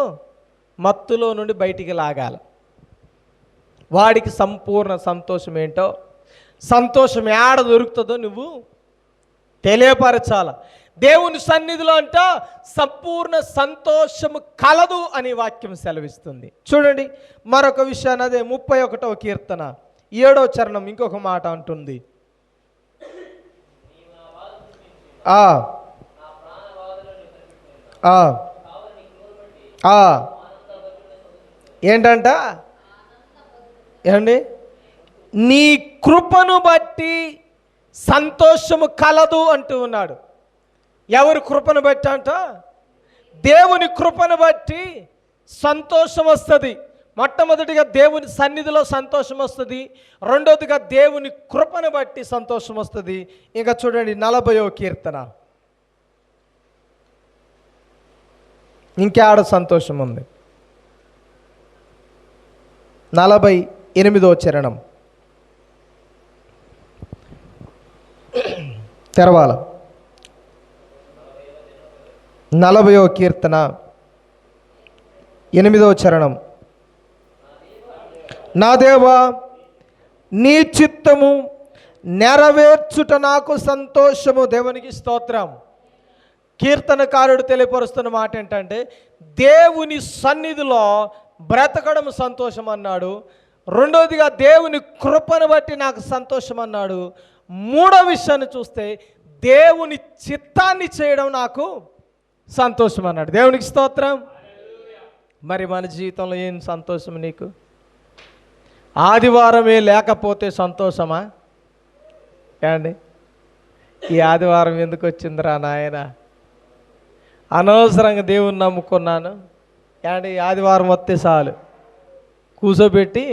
మత్తులో నుండి బయటికి లాగాలి. వాడికి సంపూర్ణ సంతోషం ఏంటో, సంతోషం ఏడ దొరుకుతుందో నువ్వు తెలియపరచాల. దేవుని సన్నిధిలో అంట సంపూర్ణ సంతోషము కలదు అని వాక్యం సెలవిస్తుంది. చూడండి మరొక విషయాన్ని, అదే 31వ కీర్తన 7వ చరణం ఇంకొక మాట అంటుంది. ఏంటంట? ఏమండి, నీ కృపను బట్టి సంతోషము కలదు అంటూ ఉన్నాడు. ఎవరి కృపను బట్టి అంట? దేవుని కృపను బట్టి సంతోషం వస్తుంది. మొట్టమొదటిగా దేవుని సన్నిధిలో సంతోషం వస్తుంది, రెండోదిగా దేవుని కృపను బట్టి సంతోషం వస్తుంది. ఇంకా చూడండి 40వ కీర్తన, ఇంకేడ సంతోషం ఉంది? 48వ చరణం తెరవాల. 40వ కీర్తన 8వ చరణం, నా దేవా నీ చిత్తము నెరవేర్చుట నాకు సంతోషము. దేవునికి స్తోత్రం. కీర్తనకారుడు తెలియపరుస్తున్న మాట ఏంటంటే, దేవుని సన్నిధిలో బ్రతకడం సంతోషం అన్నాడు, రెండోదిగా దేవుని కృపను బట్టి నాకు సంతోషం అన్నాడు, మూడో విషయాన్ని చూస్తే దేవుని చిత్తాన్ని చేయడం నాకు సంతోషం అన్నాడు. దేవునికి స్తోత్రం. మరి మన జీవితంలో ఏం సంతోషం నీకు? ఆదివారమే లేకపోతే సంతోషమా? ఏమండి, ఈ ఆదివారం ఎందుకు వచ్చిందిరా నాయన, అనవసరంగా దేవుని నమ్ముకున్నాను. ఏమండి, ఆదివారం వస్తే చాలు కూర్చోబెట్టి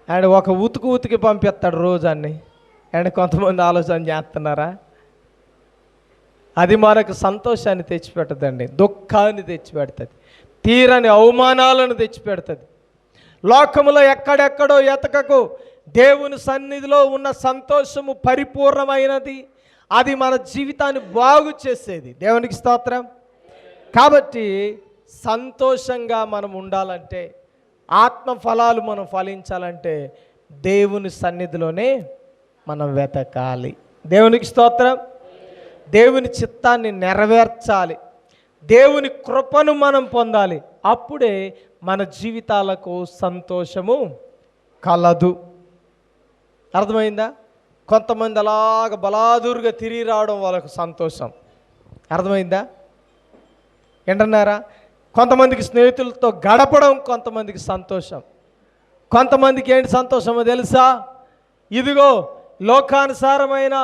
అండ్ ఒక ఉతికి పంపిస్తాడు రోజాన్ని. అండ్ కొంతమంది ఆలోచన చేస్తున్నారా? అది మనకు సంతోషాన్ని తెచ్చిపెట్టదండి, దుఃఖాన్ని తెచ్చిపెడుతుంది, తీరని అవమానాలను తెచ్చిపెడుతుంది. లోకములో ఎక్కడెక్కడో ఎతకకు, దేవుని సన్నిధిలో ఉన్న సంతోషము పరిపూర్ణమైనది, అది మన జీవితాన్ని బాగు చేసేది. దేవునికి స్తోత్రం. కాబట్టి సంతోషంగా మనం ఉండాలంటే, ఆత్మ ఫలాలు మనం ఫలించాలంటే దేవుని సన్నిధిలోనే మనం వెతకాలి. దేవునికి స్తోత్రం. దేవుని చిత్తాన్ని నెరవేర్చాలి, దేవుని కృపను మనం పొందాలి. అప్పుడే మన జీవితాలకు సంతోషము కలదు. అర్థమైందా? కొంతమంది అలాగ బలాదురుగా తిరిగి రావడం వాళ్ళకు సంతోషం. అర్థమైందా? ఏంటన్నారా? కొంతమందికి స్నేహితులతో గడపడం కొంతమందికి సంతోషం. కొంతమందికి ఏంటి సంతోషమో తెలుసా? ఇదిగో లోకానుసారమైన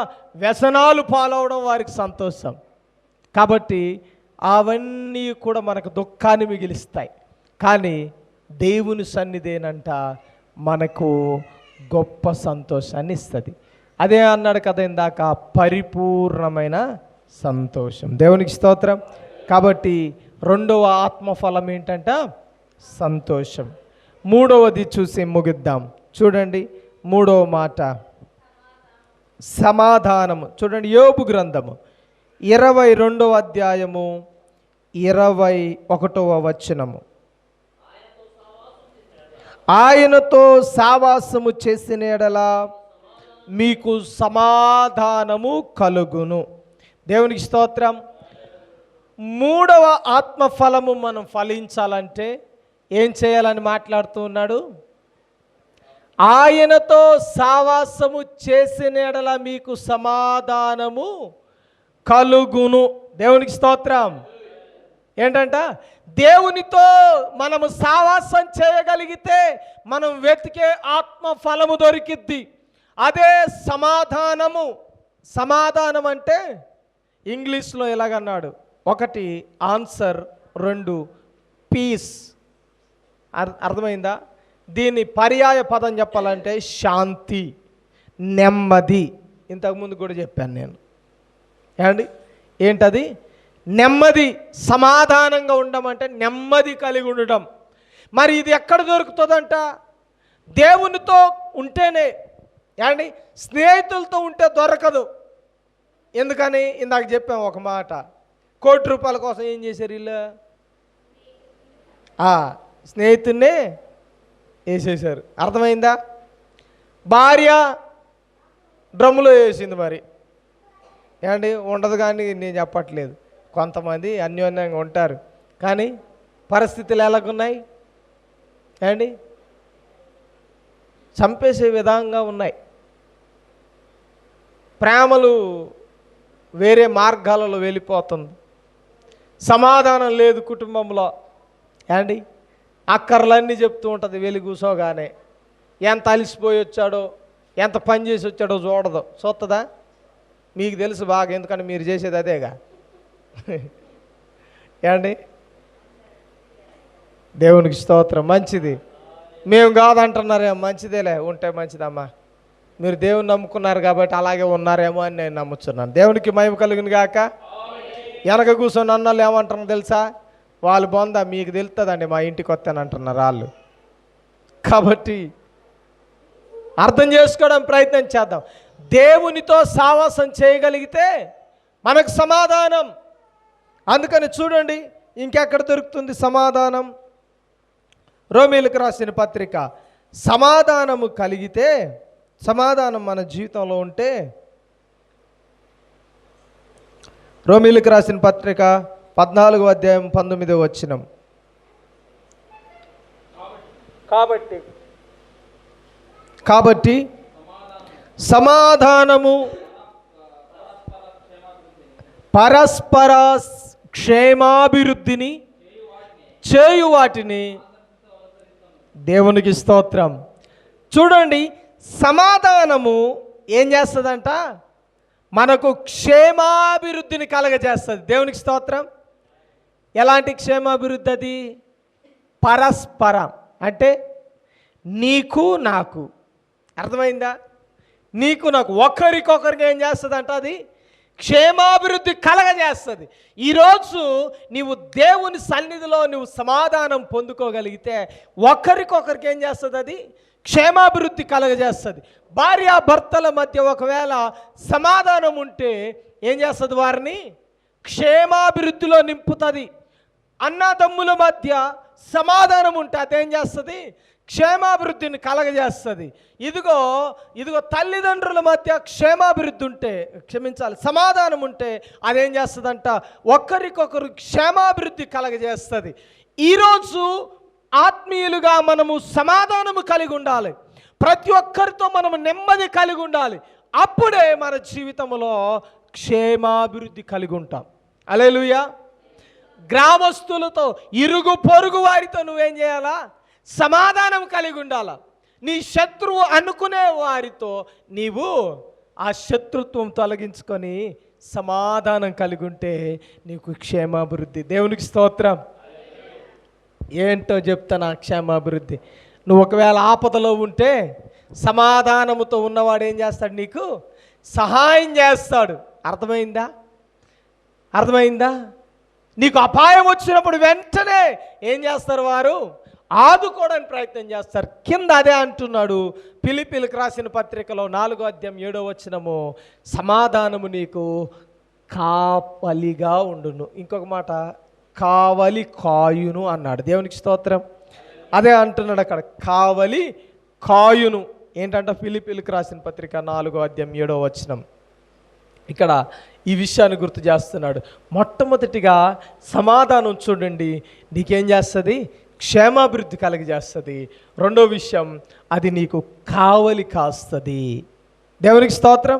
వ్యసనాలు పాలవడం వారికి సంతోషం. కాబట్టి అవన్నీ కూడా మనకు దుఃఖాన్ని మిగిలిస్తాయి. కానీ దేవుని సన్నిధేనంట మనకు గొప్ప సంతోషాన్ని ఇస్తుంది. అదే అన్నాడు కదా ఇందాక, పరిపూర్ణమైన సంతోషం. దేవునికి స్తోత్రం. కాబట్టి రెండవ ఆత్మఫలం ఏంటంట? సంతోషం. మూడవది చూసి ముగిద్దాం. చూడండి, మూడవ మాట సమాధానము. చూడండి, యోబు గ్రంథము 22వ అధ్యాయము 21వ వచనము. ఆయనతో సావాసము చేసిన యెడల మీకు సమాధానము కలుగును. దేవునికి స్తోత్రం. మూడవ ఆత్మఫలము మనం ఫలించాలంటే ఏం చేయాలని మాట్లాడుతూ ఉన్నాడు? ఆయనతో సావాసము చేసిన యెడల మీకు సమాధానము కలుగును. దేవునికి స్తోత్రం. ఏంటంట? దేవునితో మనము సావాసం చేయగలిగితే మనం వెతికే ఆత్మఫలము దొరికిద్ది. అదే సమాధానము. సమాధానం అంటే ఇంగ్లీష్లో ఎలాగన్నాడు? 1 ఆన్సర్, 2 పీస్. అర్థమైందా? దీని పర్యాయ పదం చెప్పాలంటే శాంతి, నెమ్మది. ఇంతకుముందు కూడా చెప్పాను నేను. ఏమండి? ఏంటది? నెమ్మది. సమాధానంగా ఉండమంటే నెమ్మది కలిగి ఉండడం. మరి ఇది ఎక్కడ దొరుకుతుందంట? దేవునితో ఉంటేనే. ఏమండి? స్నేహితులతో ఉంటే దొరకదు. ఎందుకని? ఇందాక చెప్పాము ఒక మాట. ₹1,00,00,000 కోసం ఏం చేశారు వీళ్ళు? స్నేహితున్నే వేసేశారు. అర్థమైందా? భార్య డ్రమ్ములో వేసింది. మరి ఏమండి? ఉండదు. కానీ నేను చెప్పట్లేదు, కొంతమంది అన్యోన్యంగా ఉంటారు, కానీ పరిస్థితులు ఎలాగున్నాయి ఏమండి? చంపేసే విధంగా ఉన్నాయి. ప్రేమలు వేరే మార్గాలలో వెళ్ళిపోతుంది. సమాధానం లేదు కుటుంబంలో. ఏమండి? అక్కర్లన్నీ చెప్తూ ఉంటుంది వెళ్ళి కూర్చోగానే. ఎంత అలిసిపోయి వచ్చాడో, ఎంత పని చేసి వచ్చాడో చూడదు. చూస్తుందా? మీకు తెలుసు బాగా, ఎందుకంటే మీరు చేసేది అదేగా. ఏమండి? దేవునికి స్తోత్రం. మంచిది. మేము కాదంటున్నారేమో, మంచిదేలే, ఉంటే మంచిదమ్మా. మీరు దేవుని నమ్ముకున్నారు కాబట్టి అలాగే ఉన్నారేమో అని నేను నమ్ముతున్నాను. దేవునికి మహిమ కలుగును గాక. వెనక కూర్చొని అన్నోళ్ళు ఏమంటున్నారు తెలుసా? వాళ్ళు బొందా, మీకు తెలుస్తుందండి, మా ఇంటికి వస్తానంటున్నారు వాళ్ళు. కాబట్టి అర్థం చేసుకోవడం ప్రయత్నం చేద్దాం. దేవునితో సావాసం చేయగలిగితే మనకు సమాధానం. అందుకని చూడండి, ఇంకెక్కడ దొరుకుతుంది సమాధానం? రోమీలకు రాసిన పత్రిక. సమాధానము కలిగితే, సమాధానం మన జీవితంలో ఉంటే, రోమీలకు రాసిన పత్రిక 14వ అధ్యాయం 19వ వచనం. కాబట్టి సమాధానము పరస్పర క్షేమాభివృద్ధిని చేయు వాటిని. దేవునికి స్తోత్రం. చూడండి, సమాధానము ఏం చేస్తుందంట? మనకు క్షేమాభివృద్ధిని కలగజేస్తుంది. దేవునికి స్తోత్రం. ఎలాంటి క్షేమాభివృద్ధి అది? పరస్పరం అంటే నీకు నాకు. అర్థమైందా? నీకు నాకు ఒకరికొకరికి ఏం చేస్తుందంట? అది క్షేమాభివృద్ధి కలగజేస్తుంది. ఈరోజు నీవు దేవుని సన్నిధిలో నువ్వు సమాధానం పొందుకోగలిగితే ఒకరికొకరికి ఏం చేస్తుంది? అది క్షేమాభివృద్ధి కలగజేస్తుంది. భార్యాభర్తల మధ్య ఒకవేళ సమాధానం ఉంటే ఏం చేస్తుంది? వారిని క్షేమాభివృద్ధిలో నింపుతుంది. అన్నదమ్ముల మధ్య సమాధానం ఉంటే అదేం చేస్తుంది? క్షేమాభివృద్ధిని కలగజేస్తుంది. ఇదిగో తల్లిదండ్రుల మధ్య క్షేమాభివృద్ధి ఉంటే, సమాధానం ఉంటే అదేం చేస్తుందంట? ఒకరికొకరు క్షేమాభివృద్ధి కలగజేస్తుంది. ఈరోజు ఆత్మీయులుగా మనము సమాధానము కలిగి ఉండాలి. ప్రతి ఒక్కరితో మనము నెమ్మది కలిగి ఉండాలి. అప్పుడే మన జీవితంలో క్షేమాభివృద్ధి కలిగి ఉంటాం. హల్లెలూయా. గ్రామస్తులతో, ఇరుగు పొరుగు వారితో నువ్వేం చేయాలా? సమాధానం కలిగి ఉండాలా. నీ శత్రువు అనుకునే వారితో నీవు ఆ శత్రుత్వం తొలగించుకొని సమాధానం కలిగి ఉంటే నీకు క్షేమాభివృద్ధి. దేవునికి స్తోత్రం. ఏంటో చెప్తాను ఆ క్షేమాభివృద్ధి. నువ్వు ఒకవేళ ఆపదలో ఉంటే సమాధానముతో ఉన్నవాడు ఏం చేస్తాడు? నీకు సహాయం చేస్తాడు. అర్థమైందా? అర్థమైందా? నీకు అపాయం వచ్చినప్పుడు వెంటనే ఏం చేస్తారు? వారు ఆదుకోవడానికి ప్రయత్నం చేస్తారు. కింద అదే అంటున్నాడు ఫిలిప్పీలకు రాసిన పత్రికలో 4వ అధ్యాయం 7వ వచనము, సమాధానము నీకు కాపలిగా ఉండును. ఇంకొక మాట, కావలి కాయును అన్నాడు. దేవునికి స్తోత్రం. అదే అంటున్నాడు అక్కడ, కావలి కాయును. ఏంటంటే ఫిలిప్పీలకు రాసిన పత్రిక 4వ అధ్యాయం 7వ వచనం. ఇక్కడ ఈ విషయాన్ని గుర్తు చేస్తున్నాడు. మొట్టమొదటిగా సమాధానం చూడండి, నీకేం చేస్తుంది? క్షేమాభివృద్ధి కలిగజేస్తుంది. రెండో విషయం, అది నీకు కావలి కాస్తుంది. దేవునికి స్తోత్రం.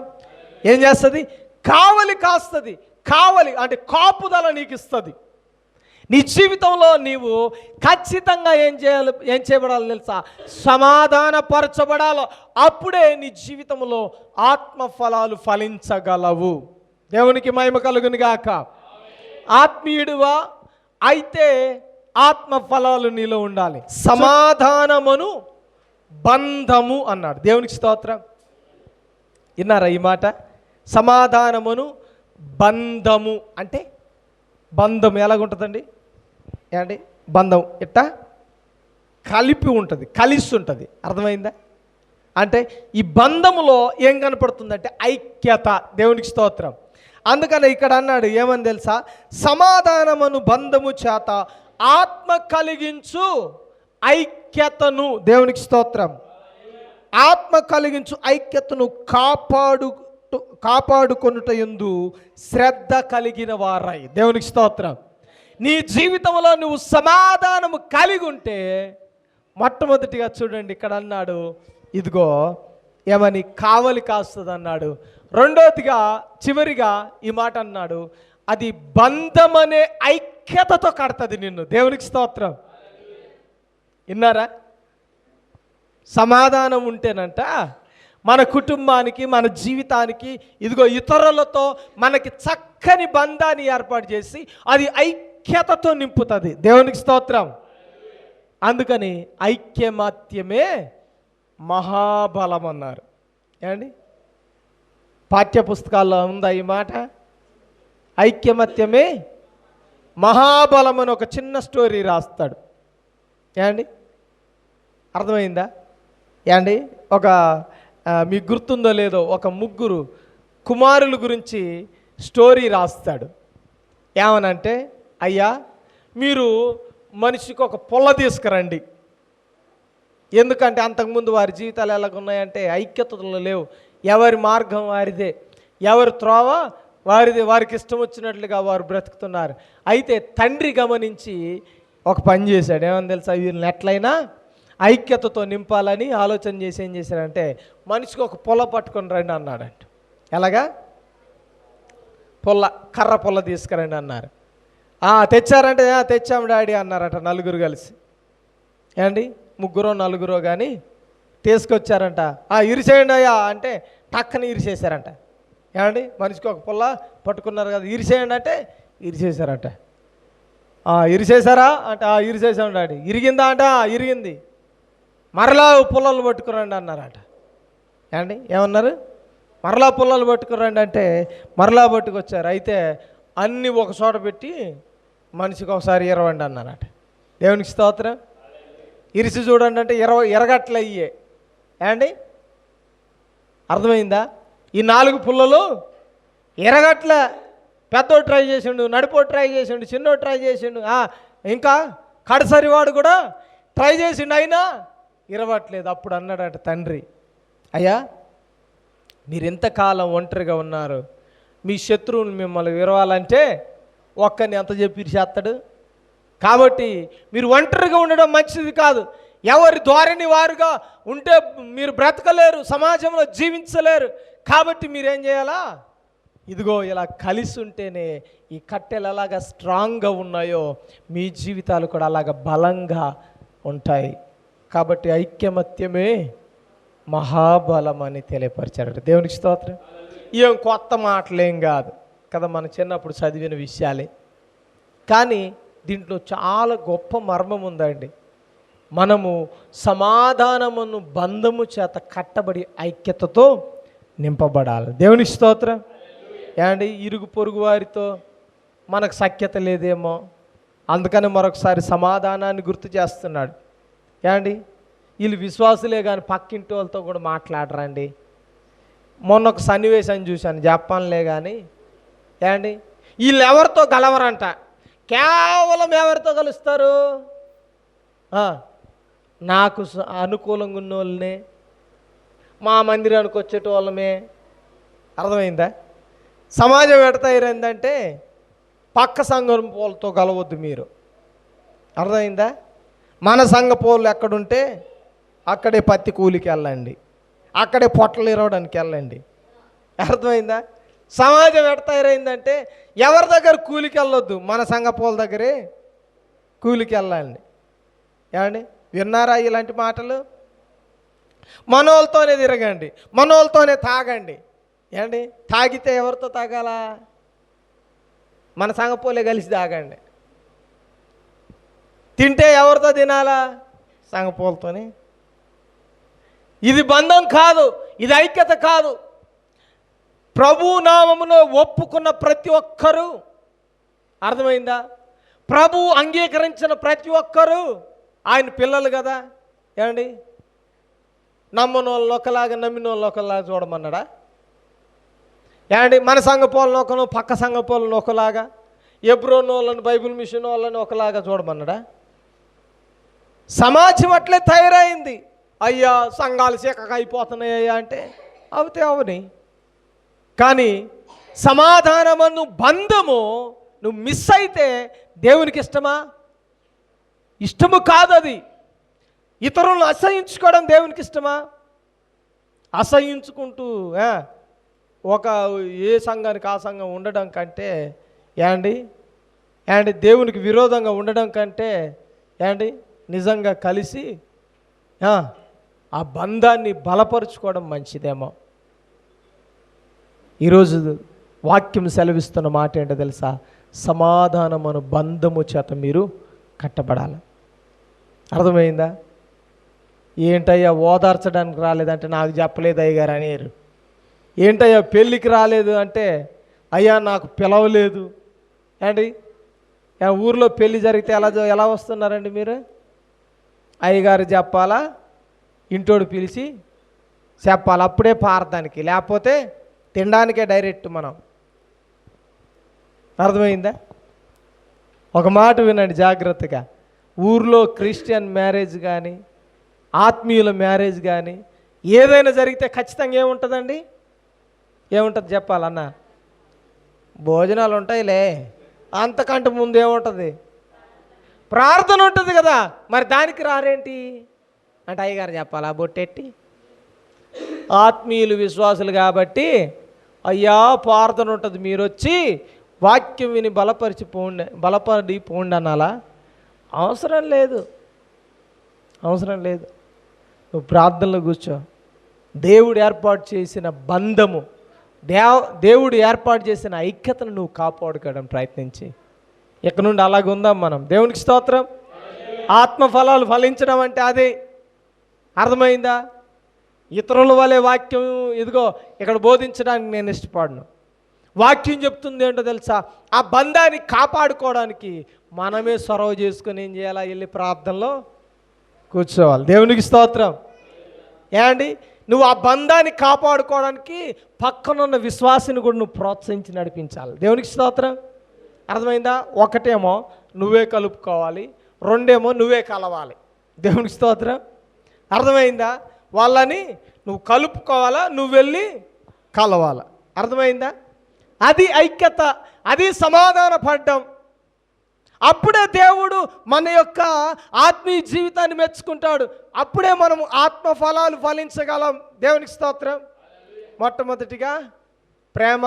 ఏం చేస్తుంది? కావలి కాస్తుంది. కావలి అంటే కాపుదల నీకు ఇస్తుంది. నీ జీవితంలో నీవు ఖచ్చితంగా ఏం చేయబడాలి తెలుసా? సమాధానపరచబడాలి. అప్పుడే నీ జీవితంలో ఆత్మఫలాలు ఫలించగలవు. దేవునికి మహిమ కలుగును గాక. ఆత్మీయుడువా అయితే ఆత్మఫలాలు నీలో ఉండాలి. సమాధానమును బంధము అన్నాడు. దేవునికి స్తోత్రం. విన్నారా ఈ మాట? సమాధానమును బంధము అంటే బంధం ఎలాగుంటుందండి? ఏమండి? బంధం ఇట్టా కలిపి ఉంటుంది, కలిసి ఉంటుంది. అర్థమైందా? అంటే ఈ బంధములో ఏం కనపడుతుందంటే ఐక్యత. దేవునికి స్తోత్రం. అందుకని ఇక్కడ అన్నాడు ఏమని తెలుసా? సమాధానమును బంధము చేత ఆత్మ కలిగించు ఐక్యతను. దేవునికి స్తోత్రం. ఆత్మ కలిగించు ఐక్యతను కాపాడుకొనుట యందు శ్రద్ధ కలిగిన వారై. దేవునికి స్తోత్రం. నీ జీవితంలో నువ్వు సమాధానము కలిగి ఉంటే మొట్టమొదటిగా చూడండి ఇక్కడ అన్నాడు, ఇదిగో ఏమని కావలి కాస్తుంది అన్నాడు. రెండోదిగా చివరిగా ఈ మాట అన్నాడు, అది బంధమనే ఐక్యతతో కడతది నిన్ను. దేవునికి స్తోత్రం. విన్నారా? సమాధానం ఉంటేనంట మన కుటుంబానికి, మన జీవితానికి, ఇదిగో ఇతరులతో మనకి చక్కని బంధాన్ని ఏర్పాటు చేసి అది ఐక్యతతో నింపుతుంది. దేవునికి స్తోత్రం. అందుకని ఐక్యమత్యమే మహాబలం అన్నారు. ఏమండి? పాఠ్యపుస్తకాల్లో ఉందా ఈ మాట? ఐక్యమత్యమే మహాబలం అని ఒక చిన్న స్టోరీ రాస్తాడు. ఏమండి? అర్థమైందా? ఏమండి? ఒక మీకు గుర్తుందో లేదో, ఒక ముగ్గురు కుమారుల గురించి స్టోరీ రాస్తాడు. ఏమనంటే, అయ్యా మీరు మనిషికి ఒక పుల్ల తీసుకురండి. ఎందుకంటే అంతకుముందు వారి జీవితాలు ఎలాగున్నాయంటే ఐక్యతలు లేవు. ఎవరి మార్గం వారిదే, ఎవరి త్రోవ వారిదే, వారికి ఇష్టం వచ్చినట్లుగా వారు బ్రతుకుతున్నారు. అయితే తండ్రి గమనించి ఒక పని చేశాడు. ఏమని తెలుసా? వీళ్ళని ఎట్లయినా ఐక్యతతో నింపాలని ఆలోచన చేసి ఏం చేశాడంటే, మనిషికి ఒక పొల్ల పట్టుకొని రండి అన్నాడంట. ఎలాగా? కర్ర పొల్ల తీసుకురండి అన్నారు. తెచ్చారంటే తెచ్చాము డాడీ అన్నారట నలుగురు కలిసి. ఏమండి? ముగ్గురో నలుగురో కానీ తీసుకొచ్చారంట. ఇరిసేయండి అయ్యా అంటే టక్కని ఇరిసేసారంట. ఏమండి? మనిషికి ఒక పొల్ల పట్టుకున్నారు కదా, ఇరిసేయండి అంటే ఇరిసేసారట. ఇరిసేసారా అంటే ఇరిసేసాం డాడీ. ఇరిగిందా అంటే ఇరిగింది. మరలా పుల్లలు పట్టుకురండి అన్నారట. ఏమండి? ఏమన్నారు? మరలా పుల్లలు పట్టుకురండి అంటే మరలా పట్టుకొచ్చారు. అయితే అన్నీ ఒక చోట పెట్టి మనిషికి ఒకసారి ఇరవండి అన్నారట. దేవునికి స్తోత్రం. ఇరిసి చూడండి అంటే ఎరగట్ల అయ్యే. ఏమండి? అర్థమైందా? ఈ 4 పుల్లలు ఎరగట్ల. పెద్దోడు ట్రై చేసిండు, నడిపోడు ట్రై చేసిండు, చిన్నోడు ట్రై చేసిండు, ఇంకా కడసరివాడు కూడా ట్రై చేసిండు, అయినా ఇరవట్లేదు. అప్పుడు అన్నాడట తండ్రి, అయ్యా మీరు ఎంతకాలం ఒంటరిగా ఉన్నారు, మీ శత్రువులు మిమ్మల్ని విరవాలంటే ఒక్కరిని ఎంత చెప్పి ఇరిచేస్తాడు. కాబట్టి మీరు ఒంటరిగా ఉండడం మంచిది కాదు. ఎవరి ధోరణి వారుగా ఉంటే మీరు బ్రతకలేరు, సమాజంలో జీవించలేరు. కాబట్టి మీరేం చేయాలా? ఇదిగో ఇలా కలిసి ఉంటేనే ఈ కట్టెలు ఎలాగా స్ట్రాంగ్గా ఉన్నాయో మీ జీవితాలు కూడా అలాగ బలంగా ఉంటాయి. కాబట్టి ఐక్యమత్యమే మహాబలం అని తెలియపరిచారట. దేవునికి స్తోత్రం. ఏం కొత్త మాటలేం కాదు కదా, మన చిన్నప్పుడు చదివిన విషయాలే. కానీ దీంట్లో చాలా గొప్ప మర్మం ఉందండి. మనము సమాధానమును బంధము చేత కట్టబడి ఐక్యతతో నింపబడాలి. దేవునికి స్తోత్రం. ఏమండి, ఇరుగు పొరుగు వారితో మనకు సఖ్యత లేదేమో, అందుకని మరొకసారి సమాధానాన్ని గుర్తు చేస్తున్నాడు. ఏమండి, వీళ్ళు విశ్వాసులే కానీ పక్కింటి వాళ్ళతో కూడా మాట్లాడరండి. మొన్న ఒక సన్నివేశం చూశాను, జపాన్లే కానీ. ఏమండి, వీళ్ళు ఎవరితో గలవరంట, కేవలం ఎవరితో కలుస్తారు, నాకు అనుకూలంగా ఉన్న వాళ్ళనే, మా మందిరానికి వచ్చేట వాళ్ళమే. అర్థమైందా? సమాజం ఎడతాయిరందంటే పక్క సంఘం పోలతో కలవద్దు మీరు. అర్థమైందా? మన సంఘ పోలు ఎక్కడుంటే అక్కడే పత్తి కూలికి వెళ్ళండి, అక్కడే పొట్టలు ఇరవడానికి వెళ్ళండి. అర్థమైందా? సమాజం ఎడతాయిరైందంటే ఎవరి దగ్గర కూలికి వెళ్ళొద్దు, మన సంఘ పోల దగ్గరే కూలికి వెళ్ళండి. ఏమండి, విన్నారా ఇలాంటి మాటలు? మనోళ్ళతోనే తిరగండి, మనోళ్ళతోనే తాగండి. ఏమండి, తాగితే ఎవరితో తాగాల? మన సంఘపోలే కలిసి తాగండి. తింటే ఎవరితో తినాలా? సంఘపోలతోనే. ఇది బంధం కాదు, ఇది ఐక్యత కాదు. ప్రభు నామములో ఒప్పుకున్న ప్రతి ఒక్కరూ, అర్థమైందా, ప్రభు అంగీకరించిన ప్రతి ఒక్కరూ ఆయన పిల్లలు కదా. ఏమండి, నమ్మని వాళ్ళు ఒకలాగా, నమ్మిన వాళ్ళు ఒకలాగా చూడమన్నాడా? ఏమండి, మన సంఘ పోలను ఒకను, పక్క సంఘ పోలను ఒకలాగా, ఎబ్రోన్ వాళ్ళని, బైబిల్ మిషన్ వాళ్ళని ఒకలాగా చూడమన్నాడా? సమాజం అట్లే తయారైంది. అయ్యా సంఘాలు చీకగా అయిపోతున్నాయ్యా అంటే అవుతే అవని. కానీ సమాధానమను బంధము నువ్వు మిస్ అయితే దేవునికి ఇష్టమా? ఇష్టము కాదు. అది ఇతరులను అసహించుకోవడం దేవునికి ఇష్టమా? అసహించుకుంటూ ఒక ఏ సంఘానికి ఆ సంఘం ఉండడం కంటే, ఏమండి దేవునికి విరోధంగా ఉండడం కంటే, ఏమండి నిజంగా కలిసి ఆ బంధాన్ని బలపరుచుకోవడం మంచిదేమో. ఈరోజు వాక్యం సెలవిస్తున్న మాట ఏంటో తెలుసా? సమాధానమును బంధము చేత మీరు కట్టబడాలి. అర్థమైందా? ఏంటయ్యా ఓదార్చడానికి రాలేదంటే నాకు చెప్పలేదు అయ్యగారు అనేరు. ఏంటయ్యా పెళ్ళికి రాలేదు అంటే అయ్యా నాకు పిలవలేదు. అండి, ఊర్లో పెళ్ళి జరిగితే ఎలా వస్తున్నారండి మీరు? అయ్యగారు చెప్పాలా, ఇంటోడు పిలిచి చెప్పాలి, అప్పుడే పారదానికి, లేకపోతే తినడానికే డైరెక్ట్ మనం. అర్థమైందా? ఒక మాట వినండి జాగ్రత్తగా. ఊర్లో క్రిస్టియన్ మ్యారేజ్ కానీ, ఆత్మీయుల మ్యారేజ్ కానీ ఏదైనా జరిగితే ఖచ్చితంగా ఏముంటుందండి? ఏముంటుంది చెప్పాలన్నా? భోజనాలు ఉంటాయిలే, అంతకంటే ముందు ఏముంటుంది? ప్రార్థన ఉంటుంది కదా. మరి దానికి రారేంటి అంటే అయ్యగారు చెప్పాలా బొట్టెట్టి? ఆత్మీయులు విశ్వాసులు కాబట్టి అయ్యా ప్రార్థన ఉంటుంది, మీరు వచ్చి వాక్యం విని బలపడి పోండి అనాలా? అవసరం లేదు, అవసరం లేదు. నువ్వు ప్రార్థనలో కూర్చో. దేవుడు ఏర్పాటు చేసిన బంధము, దేవుడు ఏర్పాటు చేసిన ఐక్యతను నువ్వు కాపాడుకోవడం ప్రయత్నించి. ఇక్కడ నుండి అలాగ ఉందాం మనం. దేవునికి స్తోత్రం. ఆత్మఫలాలు ఫలించడం అంటే అదే. అర్థమైందా? ఇతరుల వలె వాక్యం ఇదిగో ఇక్కడ బోధించడానికి నేను ఇష్టపడను. వాక్యం చెప్తుంది ఏంటో తెలుసా? ఆ బంధాన్ని కాపాడుకోవడానికి మనమే సొరవ చేసుకొని ఏం చేయాలా? వెళ్ళి ప్రార్థనలో కూర్చోవాలి. దేవునికి స్తోత్రం. ఏమండి, నువ్వు ఆ బంధాన్ని కాపాడుకోవడానికి పక్కనున్న విశ్వాసిని కూడా నువ్వు ప్రోత్సహించి నడిపించాలి. దేవునికి స్తోత్రం. అర్థమైందా? ఒకటేమో నువ్వే కలుపుకోవాలి, రెండేమో నువ్వే కలవాలి. దేవునికి స్తోత్రం. అర్థమైందా? వాళ్ళని నువ్వు కలుపుకోవాలా, నువ్వు వెళ్ళి కలవాలా. అర్థమైందా? అది ఐక్యత, అది సమాధాన పడ్డం. అప్పుడే దేవుడు మన యొక్క ఆత్మీయ జీవితాన్ని మెచ్చుకుంటాడు. అప్పుడే మనం ఆత్మఫలాలు ఫలించగలం. దేవునికి స్తోత్రం. మొట్టమొదటిగా ప్రేమ,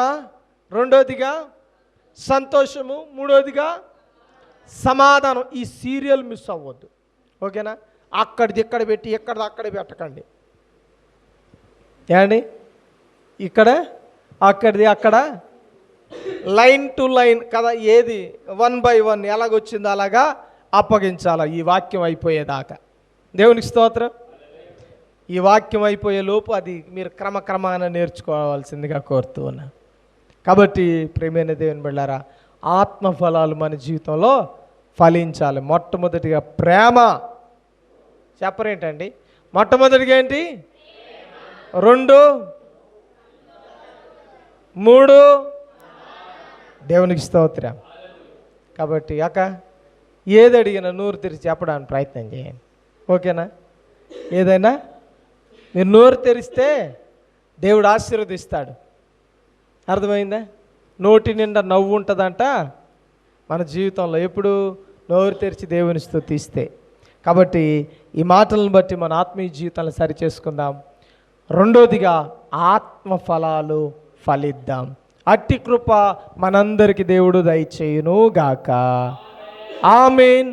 రెండోదిగా సంతోషము, మూడోదిగా సమాధానం. ఈ సీరియల్ మిస్ అవ్వద్దు, ఓకేనా? అక్కడిది ఇక్కడ పెట్టి ఎక్కడిది అక్కడ పెట్టకండి. ఏమండి? ఇక్కడ అక్కడిది అక్కడ, లైన్ టు లైన్ కదా, ఏది 1 by 1 ఎలాగొచ్చిందో అలాగా అప్పగించాలి ఈ వాక్యం అయిపోయేదాకా. దేవునికి స్తోత్రం. ఈ వాక్యం అయిపోయే లోపు అది మీరు క్రమక్రమాన నేర్చుకోవాల్సిందిగా కోరుతూ ఉన్నా. కాబట్టి ప్రేమైన దేవుని బిడ్డలారా, ఆత్మఫలాలు మన జీవితంలో ఫలించాలి. మొట్టమొదటిగా ప్రేమ. చెప్పరేంటండి? మొట్టమొదటిగా ఏంటి? 2, 3 దేవునికి స్తోత్రం. కాబట్టి ఏది అడిగినా నోరు తెరిచి చెప్పడానికి ప్రయత్నం చేయండి, ఓకేనా? ఏదైనా మీరు నోరు తెరిస్తే దేవుడు ఆశీర్వదిస్తాడు. అర్థమైందా? నోటి నిండా నవ్వు ఉంటుందంట మన జీవితంలో ఎప్పుడు నోరు తెరిచి దేవుని స్తుతిస్తే. కాబట్టి ఈ మాటలను బట్టి మన ఆత్మీయ జీవితాలను సరి చేసుకుందాం. రెండోదిగా ఆత్మఫలాలు ఫలిద్దాం. అట్టి కృప మనందరికీ దేవుడు దయచేయును గాక. ఆమేన్.